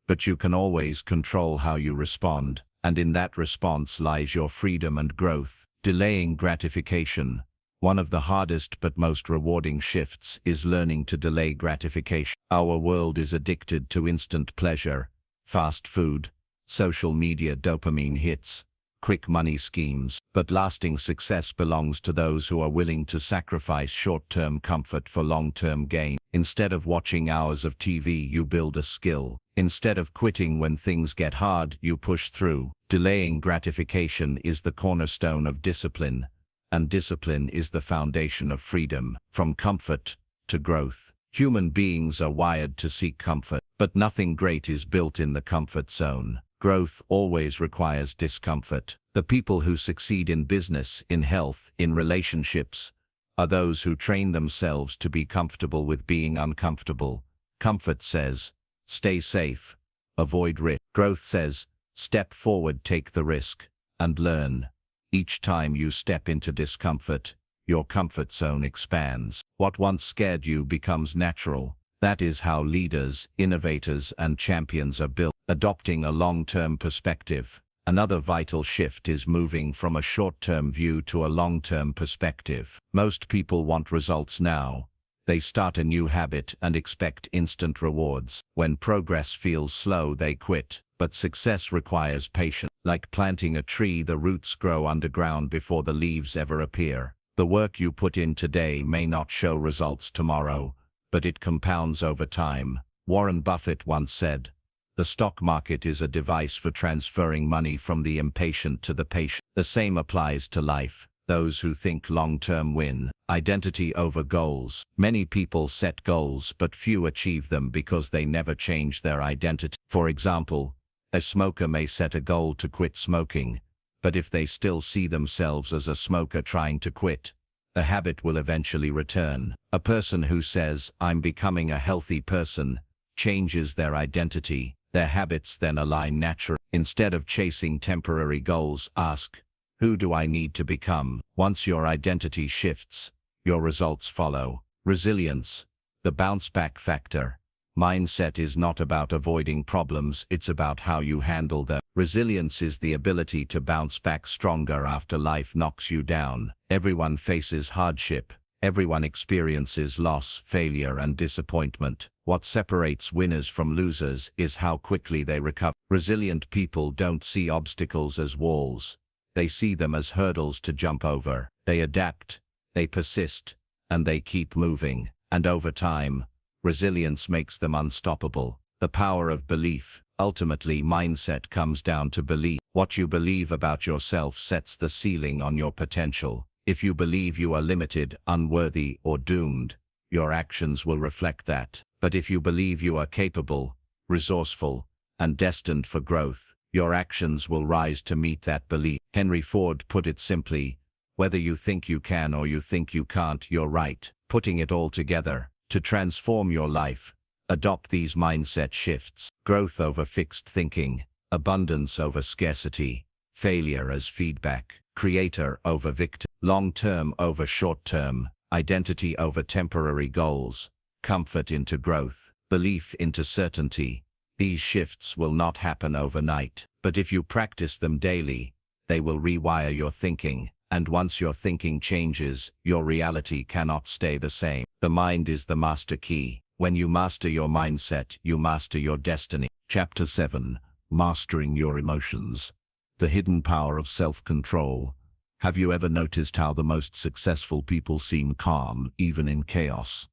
but you can always control how you respond, and in that response lies your freedom and growth. Delaying gratification. One of the hardest but most rewarding shifts is learning to delay gratification. Our world is addicted to instant pleasure, fast food, social media dopamine hits, quick money schemes, but lasting success belongs to those who are willing to sacrifice short-term comfort for long-term gain. Instead of watching hours of TV, you build a skill. Instead of quitting when things get hard, you push through. Delaying gratification is the cornerstone of discipline, and discipline is the foundation of freedom. From comfort to growth. Human beings are wired to seek comfort, but nothing great is built in the comfort zone. Growth always requires discomfort. The people who succeed in business, in health, in relationships, are those who train themselves to be comfortable with being uncomfortable. Comfort says, stay safe, avoid risk. Growth says, step forward, take the risk, and learn. Each time you step into discomfort, your comfort zone expands. What once scared you becomes natural. That is how leaders, innovators, and champions are built. Adopting a long-term perspective. Another vital shift is moving from a short-term view to a long-term perspective. Most people want results now. They start a new habit and expect instant rewards. When progress feels slow, they quit. But success requires patience. Like planting a tree, the roots grow underground before the leaves ever appear. The work you put in today may not show results tomorrow, but it compounds over time. Warren Buffett once said, "The stock market is a device for transferring money from the impatient to the patient." The same applies to life. Those who think long-term win. Identity over goals. Many people set goals, but few achieve them because they never change their identity. For example, a smoker may set a goal to quit smoking, but if they still see themselves as a smoker trying to quit, the habit will eventually return. A person who says, "I'm becoming a healthy person," changes their identity. Their habits then align naturally. Instead of chasing temporary goals, ask, who do I need to become? Once your identity shifts, your results follow. Resilience. The bounce-back factor. Mindset is not about avoiding problems, it's about how you handle them. Resilience is the ability to bounce back stronger after life knocks you down. Everyone faces hardship. Everyone experiences loss, failure, and disappointment. What separates winners from losers is how quickly they recover. Resilient people don't see obstacles as walls. They see them as hurdles to jump over. They adapt, they persist, and they keep moving. And over time, resilience makes them unstoppable. The power of belief. Ultimately, mindset comes down to belief. What you believe about yourself sets the ceiling on your potential. If you believe you are limited, unworthy, or doomed, your actions will reflect that. But if you believe you are capable, resourceful, and destined for growth, your actions will rise to meet that belief. Henry Ford put it simply, whether you think you can or you think you can't, you're right. Putting it all together, to transform your life, adopt these mindset shifts. Growth over fixed thinking, abundance over scarcity, failure as feedback, creator over victim, long-term over short-term, identity over temporary goals, comfort into growth, belief into certainty. These shifts will not happen overnight, but if you practice them daily, they will rewire your thinking. And once your thinking changes, your reality cannot stay the same. The mind is the master key. When you master your mindset, you master your destiny. Chapter 7. Mastering your emotions. The hidden power of self-control. Have you ever noticed how the most successful people seem calm, even in chaos?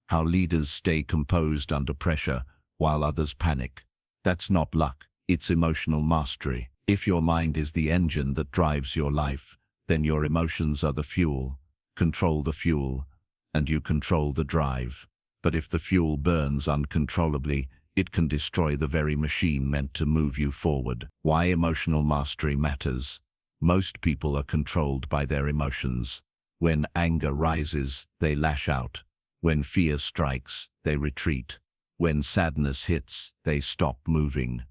How leaders stay composed under pressure, while others panic? That's not luck, it's emotional mastery. If your mind is the engine that drives your life, then your emotions are the fuel. Control the fuel, and you control the drive. But if the fuel burns uncontrollably, it can destroy the very machine meant to move you forward. Why emotional mastery matters. Most people are controlled by their emotions. When anger rises, they lash out. When fear strikes, they retreat. When sadness hits, they stop moving.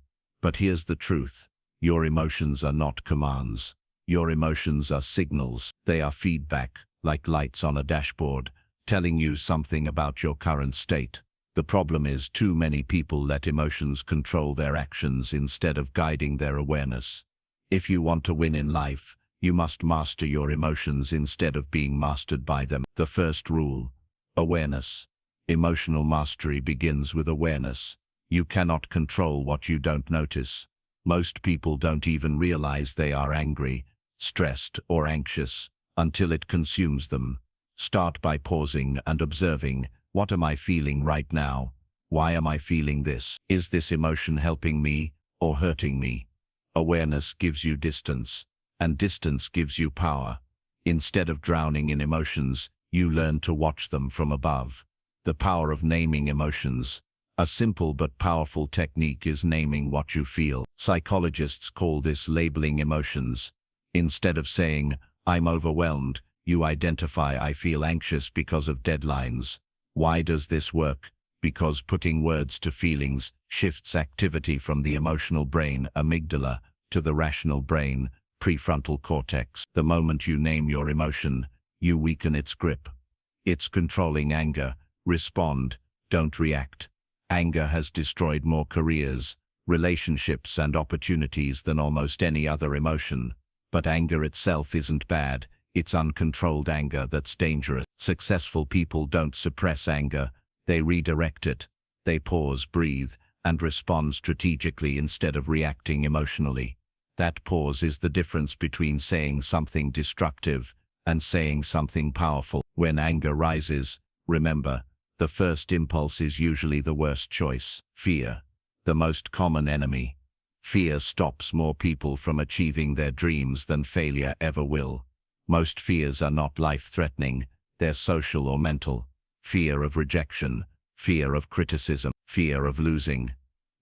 But here's the truth. Your emotions are not commands. Your emotions are signals. They are feedback, like lights on a dashboard, telling you something about your current state. The problem is too many people let emotions control their actions instead of guiding their awareness. If you want to win in life, you must master your emotions instead of being mastered by them. The first rule: awareness. Emotional mastery begins with awareness. You cannot control what you don't notice. Most people don't even realize they are angry, stressed, or anxious until it consumes them. Start by pausing and observing. What am I feeling right now? Why am I feeling this? Is this emotion helping me or hurting me? Awareness gives you distance, and distance gives you power. Instead of drowning in emotions, you learn to watch them from above. The power of naming emotions. A simple but powerful technique is naming what you feel. Psychologists call this labeling emotions. Instead of saying, "I'm overwhelmed," you identify, "I feel anxious because of deadlines." Why does this work? Because putting words to feelings shifts activity from the emotional brain, amygdala, to the rational brain, prefrontal cortex. The moment you name your emotion, you weaken its grip. It's controlling anger. Respond, don't react. Anger has destroyed more careers, relationships, and opportunities than almost any other emotion. But anger itself isn't bad. It's uncontrolled anger that's dangerous. Successful people don't suppress anger. They redirect it. They pause, breathe, and respond strategically instead of reacting emotionally. That pause is the difference between saying something destructive and saying something powerful. When anger rises, remember, the first impulse is usually the worst choice. Fear, the most common enemy. Fear stops more people from achieving their dreams than failure ever will. Most fears are not life-threatening, they're social or mental. Fear of rejection, fear of criticism, fear of losing.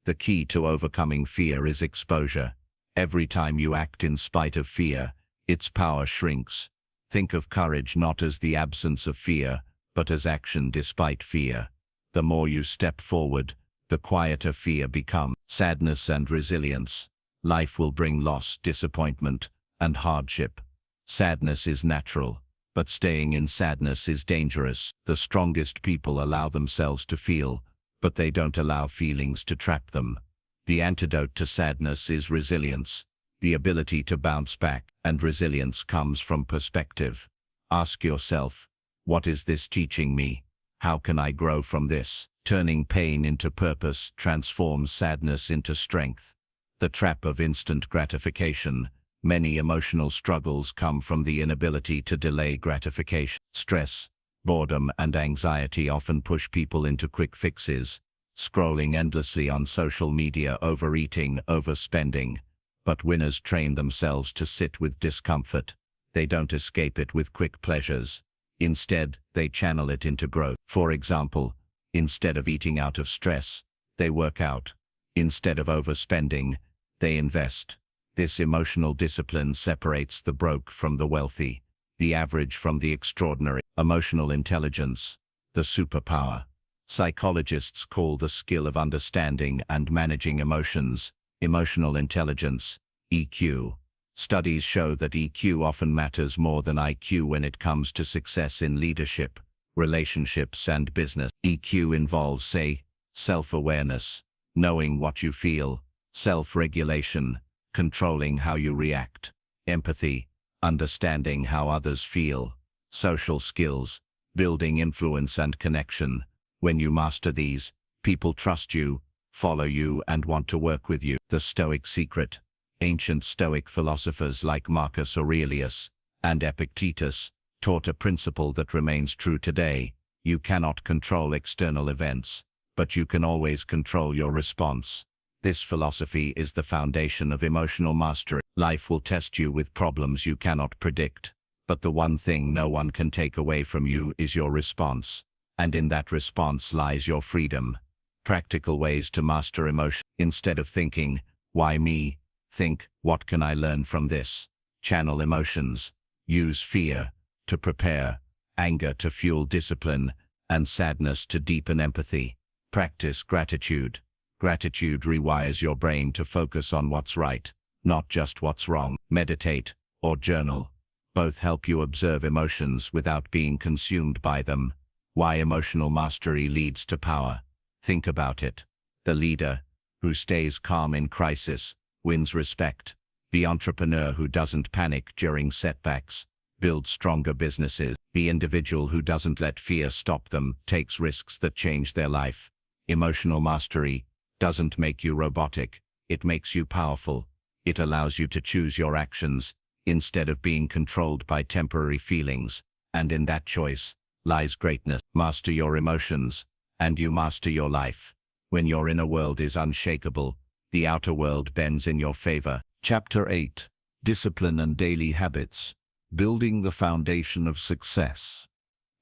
The key to overcoming fear is exposure. Every time you act in spite of fear, its power shrinks. Think of courage not as the absence of fear, but as action despite fear. The more you step forward, the quieter fear becomes. Sadness and resilience. Life will bring loss, disappointment, and hardship. Sadness is natural, but staying in sadness is dangerous. The strongest people allow themselves to feel, but they don't allow feelings to trap them. The antidote to sadness is resilience, the ability to bounce back, and resilience comes from perspective. Ask yourself, what is this teaching me? How can I grow from this? Turning pain into purpose transforms sadness into strength. The trap of instant gratification. Many emotional struggles come from the inability to delay gratification. Stress, boredom, and anxiety often push people into quick fixes, scrolling endlessly on social media, overeating, overspending. But winners train themselves to sit with discomfort. They don't escape it with quick pleasures. Instead, they channel it into growth. For example, instead of eating out of stress, they work out. Instead of overspending, they invest. This emotional discipline separates the broke from the wealthy, the average from the extraordinary. Emotional intelligence, the superpower. Psychologists call the skill of understanding and managing emotions emotional intelligence, EQ. Studies show that EQ often matters more than IQ when it comes to success in leadership, relationships, and business. EQ involves, say, self-awareness, knowing what you feel, self-regulation, controlling how you react, empathy, understanding how others feel, social skills, building influence and connection. When you master these, people trust you, follow you, and want to work with you. The Stoic secret. Ancient Stoic philosophers like Marcus Aurelius and Epictetus taught a principle that remains true today. You cannot control external events, but you can always control your response. This philosophy is the foundation of emotional mastery. Life will test you with problems you cannot predict, but the one thing no one can take away from you is your response. And in that response lies your freedom. Practical ways to master emotion. Instead of thinking, "Why me?" think, "What can I learn from this?" Channel emotions. Use fear to prepare, anger to fuel discipline, and sadness to deepen empathy. Practice gratitude. Gratitude rewires your brain to focus on what's right, not just what's wrong. Meditate or journal. Both help you observe emotions without being consumed by them. Why emotional mastery leads to power. Think about it. The leader who stays calm in crisis wins respect. The entrepreneur who doesn't panic during setbacks builds stronger businesses. The individual who doesn't let fear stop them takes risks that change their life. Emotional mastery doesn't make you robotic. It makes you powerful. It allows you to choose your actions instead of being controlled by temporary feelings. And in that choice lies greatness. Master your emotions, and you master your life. When your inner world is unshakable, the outer world bends in your favor. Chapter 8. Discipline and Daily Habits. Building the Foundation of Success.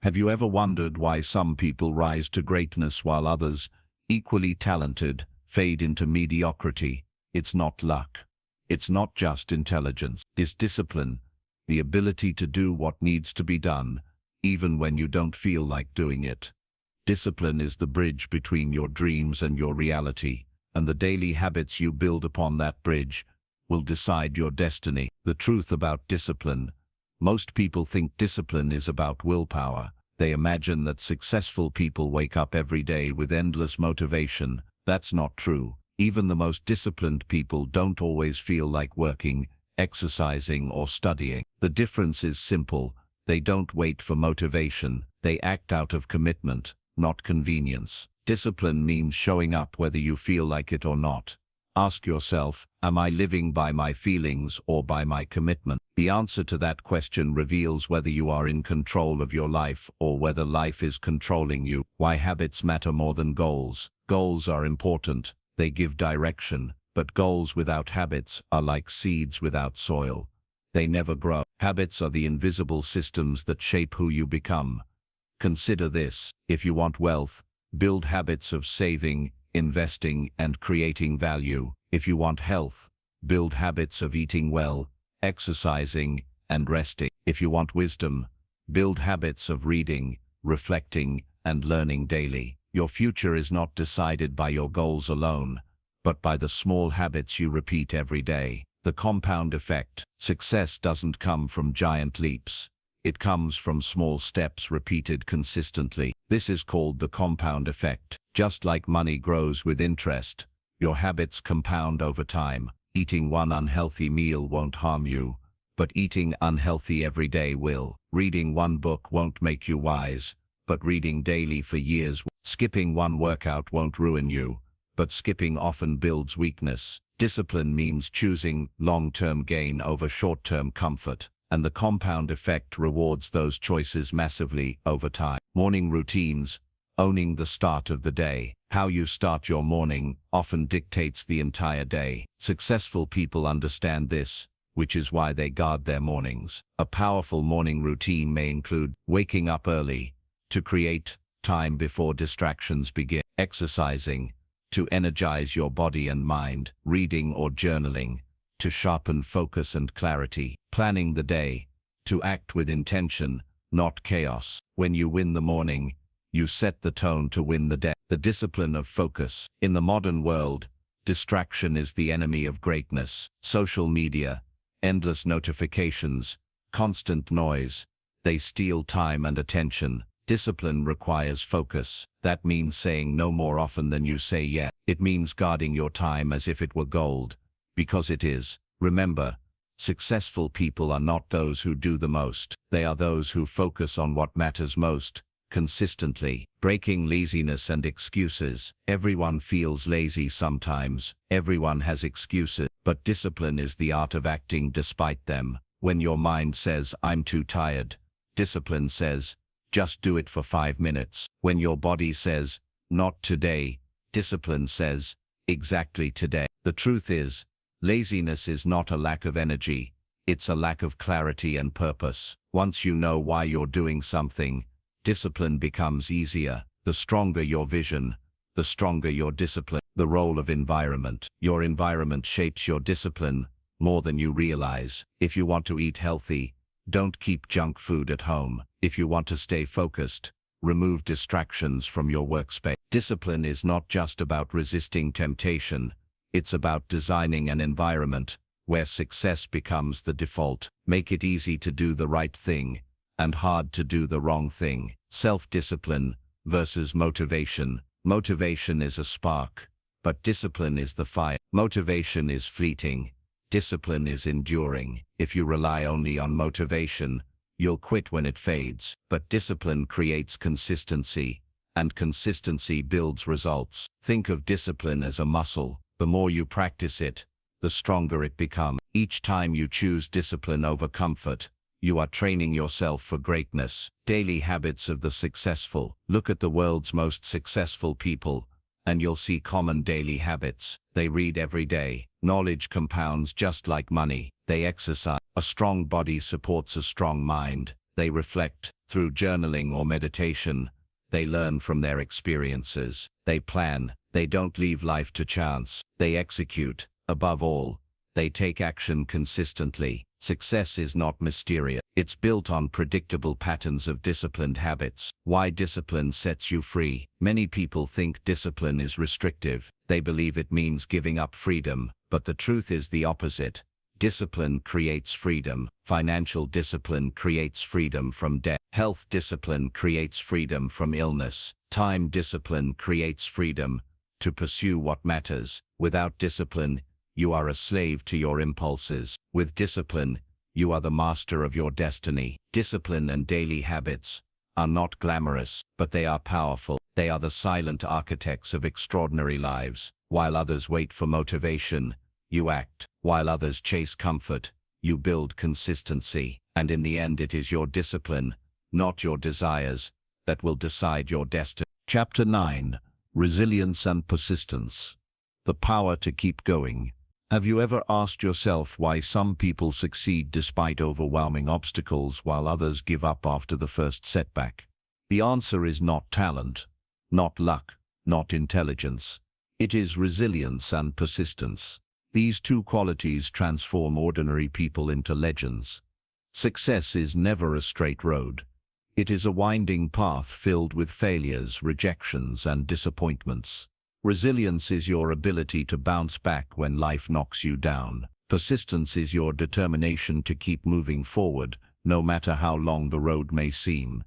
Have you ever wondered why some people rise to greatness while others, equally talented, fade into mediocrity? It's not luck. It's not just intelligence. It's discipline, the ability to do what needs to be done, even when you don't feel like doing it. Discipline is the bridge between your dreams and your reality, and the daily habits you build upon that bridge will decide your destiny. The truth about discipline: most people think discipline is about willpower. They imagine that successful people wake up every day with endless motivation. That's not true. Even the most disciplined people don't always feel like working, exercising, or studying. The difference is simple. They don't wait for motivation. They act out of commitment, not convenience. Discipline means showing up whether you feel like it or not. Ask yourself, am I living by my feelings or by my commitment? The answer to that question reveals whether you are in control of your life or whether life is controlling you. Why habits matter more than goals. Goals are important. They give direction, but goals without habits are like seeds without soil. They never grow. Habits are the invisible systems that shape who you become. Consider this: if you want wealth, build habits of saving, investing, and creating value. If you want health, build habits of eating well, exercising, and resting. If you want wisdom, build habits of reading, reflecting, and learning daily. Your future is not decided by your goals alone, but by the small habits you repeat every day. The compound effect. Success doesn't come from giant leaps. It comes from small steps repeated consistently. This is called the compound effect. Just like money grows with interest, your habits compound over time. Eating one unhealthy meal won't harm you, but eating unhealthy every day will. Reading one book won't make you wise, but reading daily for years will. Skipping one workout won't ruin you, but skipping often builds weakness. Discipline means choosing long-term gain over short-term comfort, and the compound effect rewards those choices massively over time. Morning routines. Owning the start of the day. How you start your morning often dictates the entire day. Successful people understand this, which is why they guard their mornings. A powerful morning routine may include waking up early to create time before distractions begin, exercising to energize your body and mind, reading or journaling to sharpen focus and clarity, planning the day to act with intention, not chaos. When you win the morning, you set the tone to win the day. The discipline of focus. In the modern world, distraction is the enemy of greatness. Social media, endless notifications, constant noise, they steal time and attention. Discipline requires focus. That means saying no more often than you say yes. It means guarding your time as if it were gold, because it is. Remember, successful people are not those who do the most. They are those who focus on what matters most, consistently. Breaking laziness and excuses. Everyone feels lazy sometimes. Everyone has excuses. But discipline is the art of acting despite them. When your mind says, I'm too tired, discipline says, just do it for 5 minutes. When your body says, not today, discipline says, exactly today. The truth is, laziness is not a lack of energy. It's a lack of clarity and purpose. Once you know why you're doing something, discipline becomes easier. The stronger your vision, the stronger your discipline. The role of environment. Your environment shapes your discipline more than you realize. If you want to eat healthy, don't keep junk food at home. If you want to stay focused, remove distractions from your workspace. Discipline is not just about resisting temptation. It's about designing an environment where success becomes the default. Make it easy to do the right thing and hard to do the wrong thing. Self-discipline versus motivation. Motivation is a spark, but discipline is the fire. Motivation is fleeting. Discipline is enduring. If you rely only on motivation, you'll quit when it fades. But discipline creates consistency, and consistency builds results. Think of discipline as a muscle. The more you practice it, the stronger it becomes. Each time you choose discipline over comfort, You are training yourself for greatness. Daily habits of the successful. Look at the world's most successful people, and you'll see common daily habits. They read every day. Knowledge compounds just like money. They exercise. A strong body supports a strong mind. They reflect through journaling or meditation. They learn from their experiences. They plan. They don't leave life to chance. They execute. Above all, they take action consistently. Success is not mysterious. It's built on predictable patterns of disciplined habits. Why discipline sets you free. Many people think discipline is restrictive. They believe it means giving up freedom, but the truth is the opposite. Discipline creates freedom. Financial discipline creates freedom from debt. Health discipline creates freedom from illness. Time discipline creates freedom to pursue what matters. Without discipline, you are a slave to your impulses. With discipline, you are the master of your destiny. Discipline and daily habits are not glamorous, but they are powerful. They are the silent architects of extraordinary lives. While others wait for motivation, you act. While others chase comfort, you build consistency. And in the end, it is your discipline, not your desires, that will decide your destiny. Chapter 9. Resilience and Persistence. The power to keep going. Have you ever asked yourself why some people succeed despite overwhelming obstacles while others give up after the first setback? The answer is not talent, not luck, not intelligence. It is resilience and persistence. These two qualities transform ordinary people into legends. Success is never a straight road. It is a winding path filled with failures, rejections, and disappointments. Resilience is your ability to bounce back when life knocks you down. Persistence is your determination to keep moving forward, no matter how long the road may seem.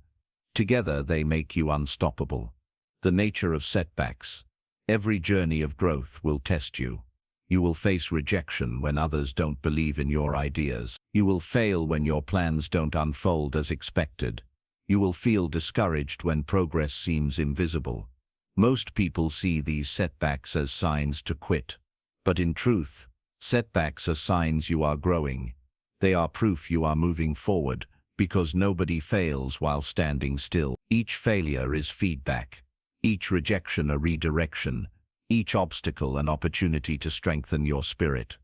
Together they make you unstoppable. The nature of setbacks. Every journey of growth will test you. You will face rejection when others don't believe in your ideas. You will fail when your plans don't unfold as expected. You will feel discouraged when progress seems invisible. Most people see these setbacks as signs to quit. But in truth, setbacks are signs you are growing. They are proof you are moving forward, because nobody fails while standing still. Each failure is feedback. Each rejection a redirection. Each obstacle an opportunity to strengthen your spirit.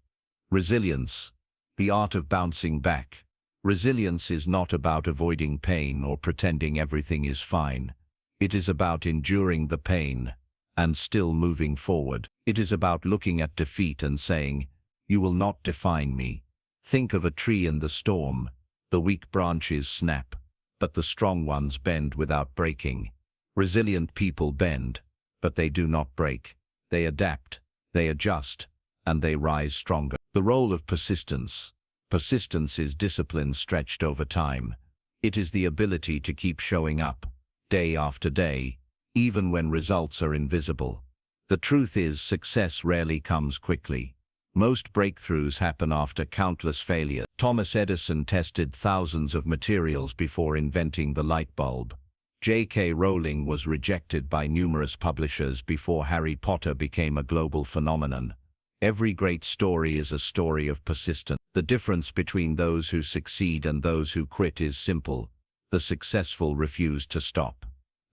Resilience. The art of bouncing back. Resilience is not about avoiding pain or pretending everything is fine. It is about enduring the pain and still moving forward. It is about looking at defeat and saying, "You will not define me." Think of a tree in the storm. The weak branches snap, but the strong ones bend without breaking. Resilient people bend, but they do not break. They adapt, they adjust, and they rise stronger. The role of persistence. Persistence is discipline stretched over time. It is the ability to keep showing up, day after day, even when results are invisible. The truth is, success rarely comes quickly. Most breakthroughs happen after countless failures. Thomas Edison tested thousands of materials before inventing the light bulb. J.K. Rowling was rejected by numerous publishers before Harry Potter became a global phenomenon. Every great story is a story of persistence. The difference between those who succeed and those who quit is simple. The successful refuse to stop.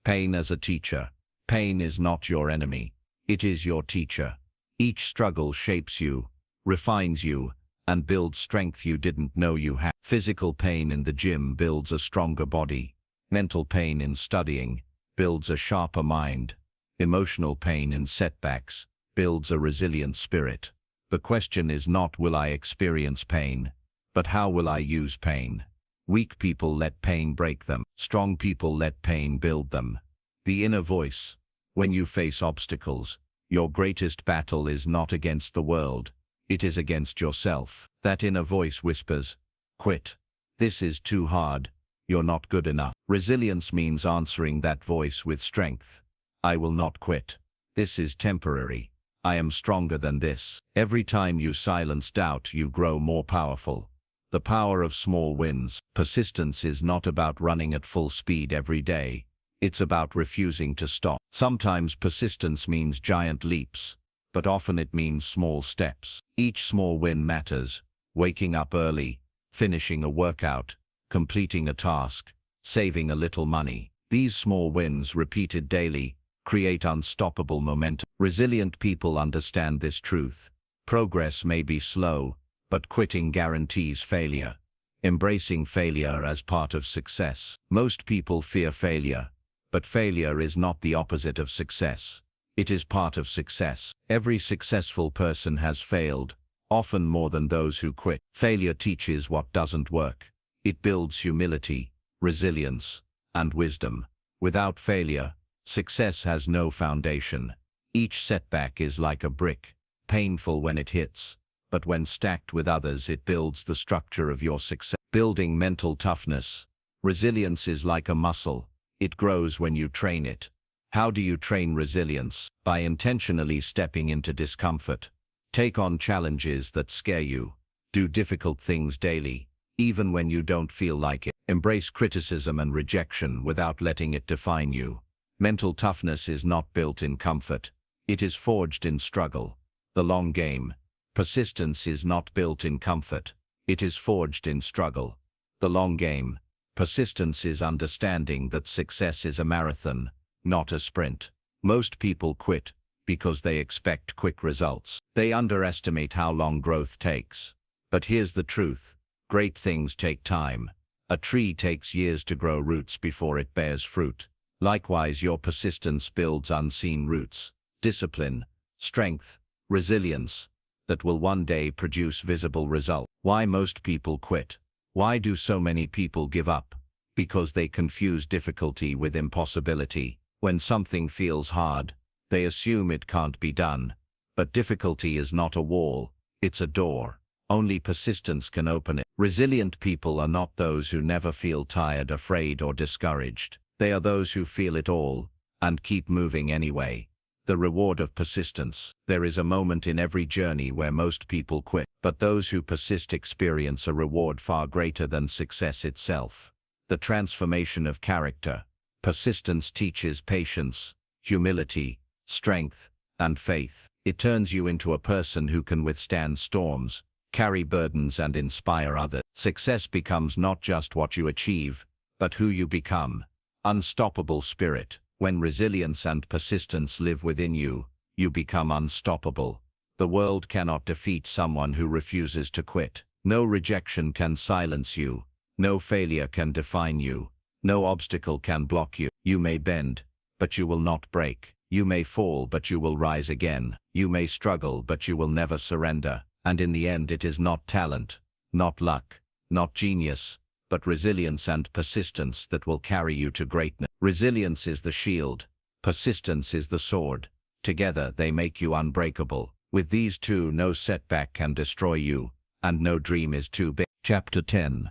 Pain as a teacher. Pain is not your enemy. It is your teacher. Each struggle shapes you, refines you, and builds strength you didn't know you had. Physical pain in the gym builds a stronger body. Mental pain in studying builds a sharper mind. Emotional pain in setbacks builds a resilient spirit. The question is not, will I experience pain, but how will I use pain? Weak people let pain break them. Strong people let pain build them. The inner voice. When you face obstacles, your greatest battle is not against the world, it is against yourself. That inner voice whispers, "Quit. This is too hard. You're not good enough." Resilience means answering that voice with strength. I will not quit. This is temporary. I am stronger than this. Every time you silence doubt, you grow more powerful. The power of small wins. Persistence is not about running at full speed every day. It's about refusing to stop. Sometimes persistence means giant leaps, but often it means small steps. Each small win matters. Waking up early, finishing a workout, completing a task, saving a little money. These small wins, repeated daily, create unstoppable momentum. Resilient people understand this truth. Progress may be slow, but quitting guarantees failure. Embracing failure as part of success. Most people fear failure, but failure is not the opposite of success. It is part of success. Every successful person has failed, often more than those who quit. Failure teaches what doesn't work. It builds humility, resilience, and wisdom. Without failure, success has no foundation. Each setback is like a brick, painful when it hits, but when stacked with others, it builds the structure of your success. Building mental toughness. Resilience is like a muscle. It grows when you train it. How do you train resilience? By intentionally stepping into discomfort. Take on challenges that scare you. Do difficult things daily, even when you don't feel like it. Embrace criticism and rejection without letting it define you. Mental toughness is not built in comfort. It is forged in struggle. The long game. Persistence is not built in comfort. It is forged in struggle. The long game. Persistence is understanding that success is a marathon, not a sprint. Most people quit because they expect quick results. They underestimate how long growth takes. But here's the truth. Great things take time. A tree takes years to grow roots before it bears fruit. Likewise, your persistence builds unseen roots. Discipline, strength, resilience, that will one day produce visible results. Why most people quit? Why do so many people give up? Because they confuse difficulty with impossibility. When something feels hard, they assume it can't be done. But difficulty is not a wall, it's a door. Only persistence can open it. Resilient people are not those who never feel tired, afraid, or discouraged. They are those who feel it all and keep moving anyway. The reward of persistence. There is a moment in every journey where most people quit, but those who persist experience a reward far greater than success itself. The transformation of character. Persistence teaches patience, humility, strength, and faith. It turns you into a person who can withstand storms, carry burdens, and inspire others. Success becomes not just what you achieve, but who you become. Unstoppable spirit. When resilience and persistence live within you, you become unstoppable. The world cannot defeat someone who refuses to quit. No rejection can silence you. No failure can define you. No obstacle can block you. You may bend, but you will not break. You may fall, but you will rise again. You may struggle, but you will never surrender. And in the end, it is not talent, not luck, not genius, but resilience and persistence that will carry you to greatness. Resilience is the shield. Persistence is the sword. Together they make you unbreakable. With these two, no setback can destroy you, and no dream is too big. Chapter 10.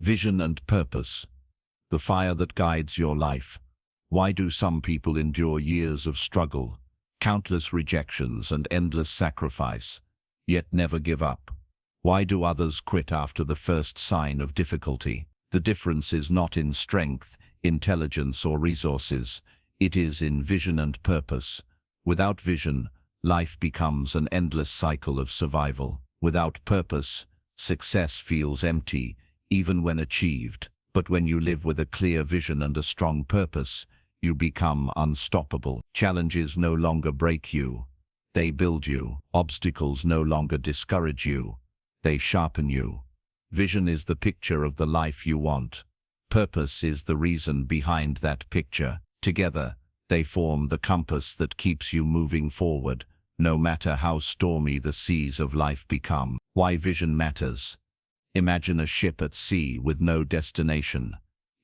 Vision and Purpose. The fire that guides your life. Why do some people endure years of struggle, countless rejections, and endless sacrifice, yet never give up? Why do others quit after the first sign of difficulty? The difference is not in strength, intelligence, or resources. It is in vision and purpose. Without vision, life becomes an endless cycle of survival. Without purpose, success feels empty, even when achieved. But when you live with a clear vision and a strong purpose, you become unstoppable. Challenges no longer break you. They build you. Obstacles no longer discourage you. They sharpen you. Vision is the picture of the life you want. Purpose is the reason behind that picture. Together, they form the compass that keeps you moving forward, no matter how stormy the seas of life become. Why vision matters. Imagine a ship at sea with no destination.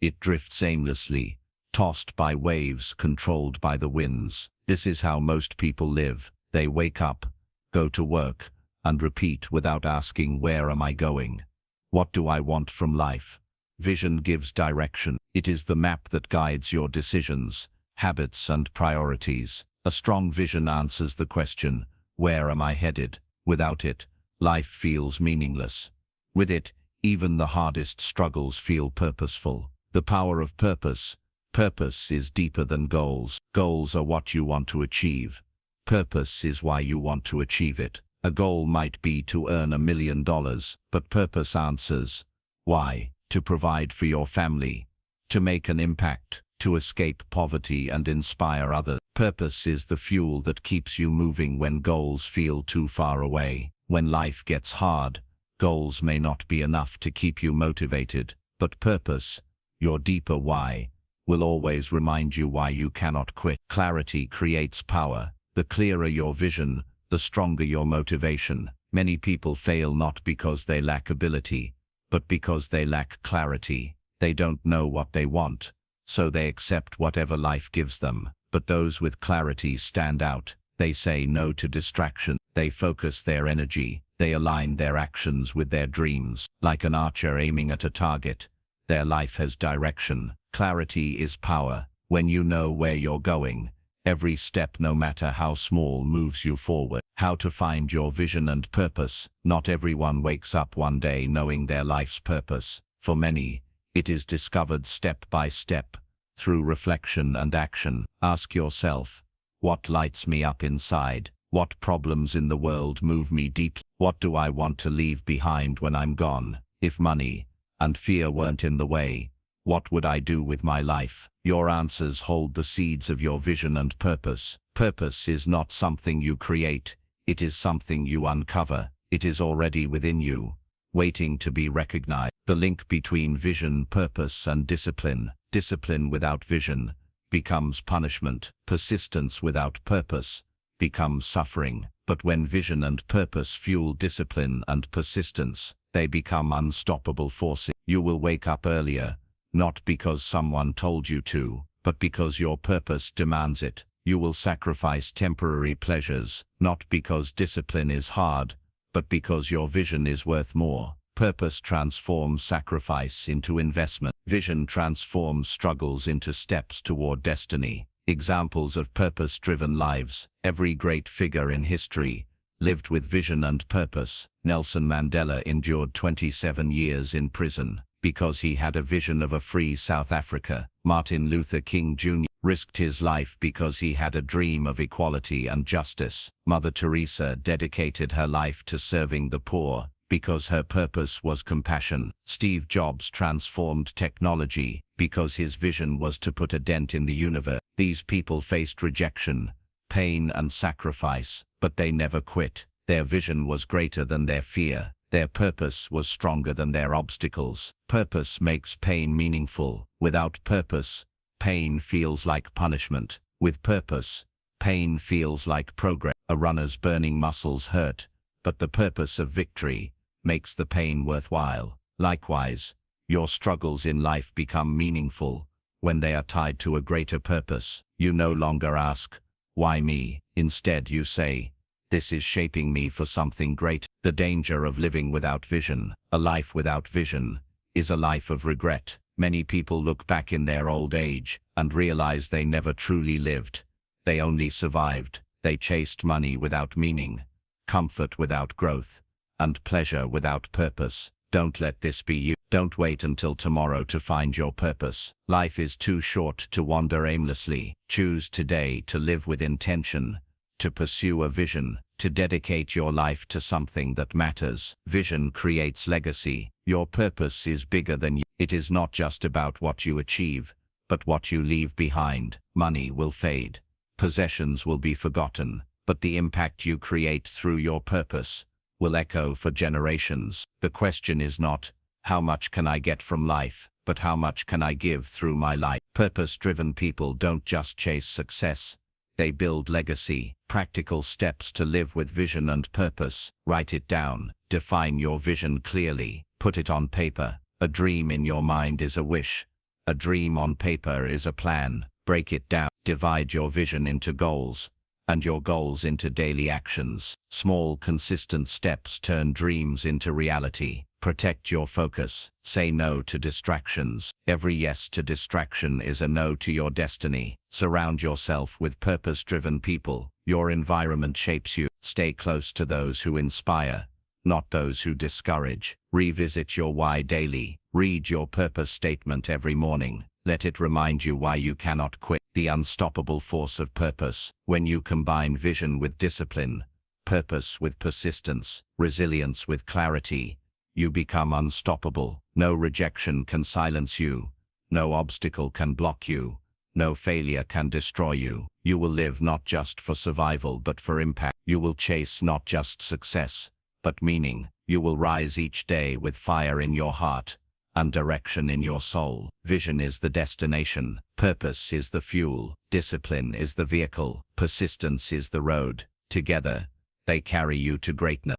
It drifts aimlessly, tossed by waves, controlled by the winds. This is how most people live. They wake up, go to work, and repeat without asking, where am I going? What do I want from life? Vision gives direction. It is the map that guides your decisions, habits, and priorities. A strong vision answers the question, where am I headed? Without it, life feels meaningless. With it, even the hardest struggles feel purposeful. The power of purpose. Purpose is deeper than goals. Goals are what you want to achieve. Purpose is why you want to achieve it. A goal might be to earn $1 million, but purpose answers, why? to provide for your family, to make an impact, to escape poverty and inspire others. Purpose is the fuel that keeps you moving when goals feel too far away. When life gets hard, goals may not be enough to keep you motivated, but purpose, your deeper why, will always remind you why you cannot quit. Clarity creates power. The clearer your vision, the stronger your motivation. Many people fail not because they lack ability, but because they lack clarity. They don't know what they want, so they accept whatever life gives them. But those with clarity stand out. They say no to distraction. They focus their energy. They align their actions with their dreams. Like an archer aiming at a target, their life has direction. Clarity is power. When you know where you're going, every step, no matter how small, moves you forward. How to find your vision and purpose. Not everyone wakes up one day knowing their life's purpose. For many, it is discovered step by step, through reflection and action. Ask yourself, what lights me up inside? What problems in the world move me deeply? What do I want to leave behind when I'm gone? If money and fear weren't in the way, what would I do with my life? Your answers hold the seeds of your vision and purpose. Purpose is not something you create. It is something you uncover. It is already within you, waiting to be recognized. The link between vision, purpose, and discipline. Discipline without vision becomes punishment. Persistence without purpose becomes suffering. But when vision and purpose fuel discipline and persistence, they become unstoppable forces. You will wake up earlier, not because someone told you to, but because your purpose demands it. You will sacrifice temporary pleasures, not because discipline is hard, but because your vision is worth more. Purpose transforms sacrifice into investment. Vision transforms struggles into steps toward destiny. Examples of purpose-driven lives. Every great figure in history lived with vision and purpose. Nelson Mandela endured 27 years in prison because he had a vision of a free South Africa. Martin Luther King Jr. risked his life because he had a dream of equality and justice. Mother Teresa dedicated her life to serving the poor because her purpose was compassion. Steve Jobs transformed technology because his vision was to put a dent in the universe. These people faced rejection, pain, and sacrifice, but they never quit. Their vision was greater than their fear. Their purpose was stronger than their obstacles. Purpose makes pain meaningful. Without purpose, pain feels like punishment. With purpose, pain feels like progress. A runner's burning muscles hurt, but the purpose of victory makes the pain worthwhile. Likewise, your struggles in life become meaningful when they are tied to a greater purpose. You no longer ask, why me? Instead you say, this is shaping me for something great. The danger of living without vision. A life without vision is a life of regret. Many people look back in their old age and realize they never truly lived. They only survived. They chased money without meaning, comfort without growth, and pleasure without purpose. Don't let this be you. Don't wait until tomorrow to find your purpose. Life is too short to wander aimlessly. Choose today to live with intention, to pursue a vision, to dedicate your life to something that matters. Vision creates legacy. Your purpose is bigger than you. It is not just about what you achieve, but what you leave behind. Money will fade. Possessions will be forgotten, but the impact you create through your purpose will echo for generations. The question is not, how much can I get from life, but how much can I give through my life? Purpose-driven people don't just chase success, they build legacy. Practical steps to live with vision and purpose. Write it down. Define your vision clearly. Put it on paper. A dream in your mind is a wish. A dream on paper is a plan. Break it down. Divide your vision into goals, and your goals into daily actions. Small, consistent steps turn dreams into reality. Protect your focus. Say no to distractions. Every yes to distraction is a no to your destiny. Surround yourself with purpose-driven people. Your environment shapes you. Stay close to those who inspire, not those who discourage. Revisit your why daily. Read your purpose statement every morning. Let it remind you why you cannot quit. The unstoppable force of purpose. When you combine vision with discipline, purpose with persistence, resilience with clarity, you become unstoppable. No rejection can silence you. No obstacle can block you. No failure can destroy you. You will live not just for survival but for impact. You will chase not just success, but meaning. You will rise each day with fire in your heart and direction in your soul. Vision is the destination. Purpose is the fuel. Discipline is the vehicle. Persistence is the road. Together, they carry you to greatness.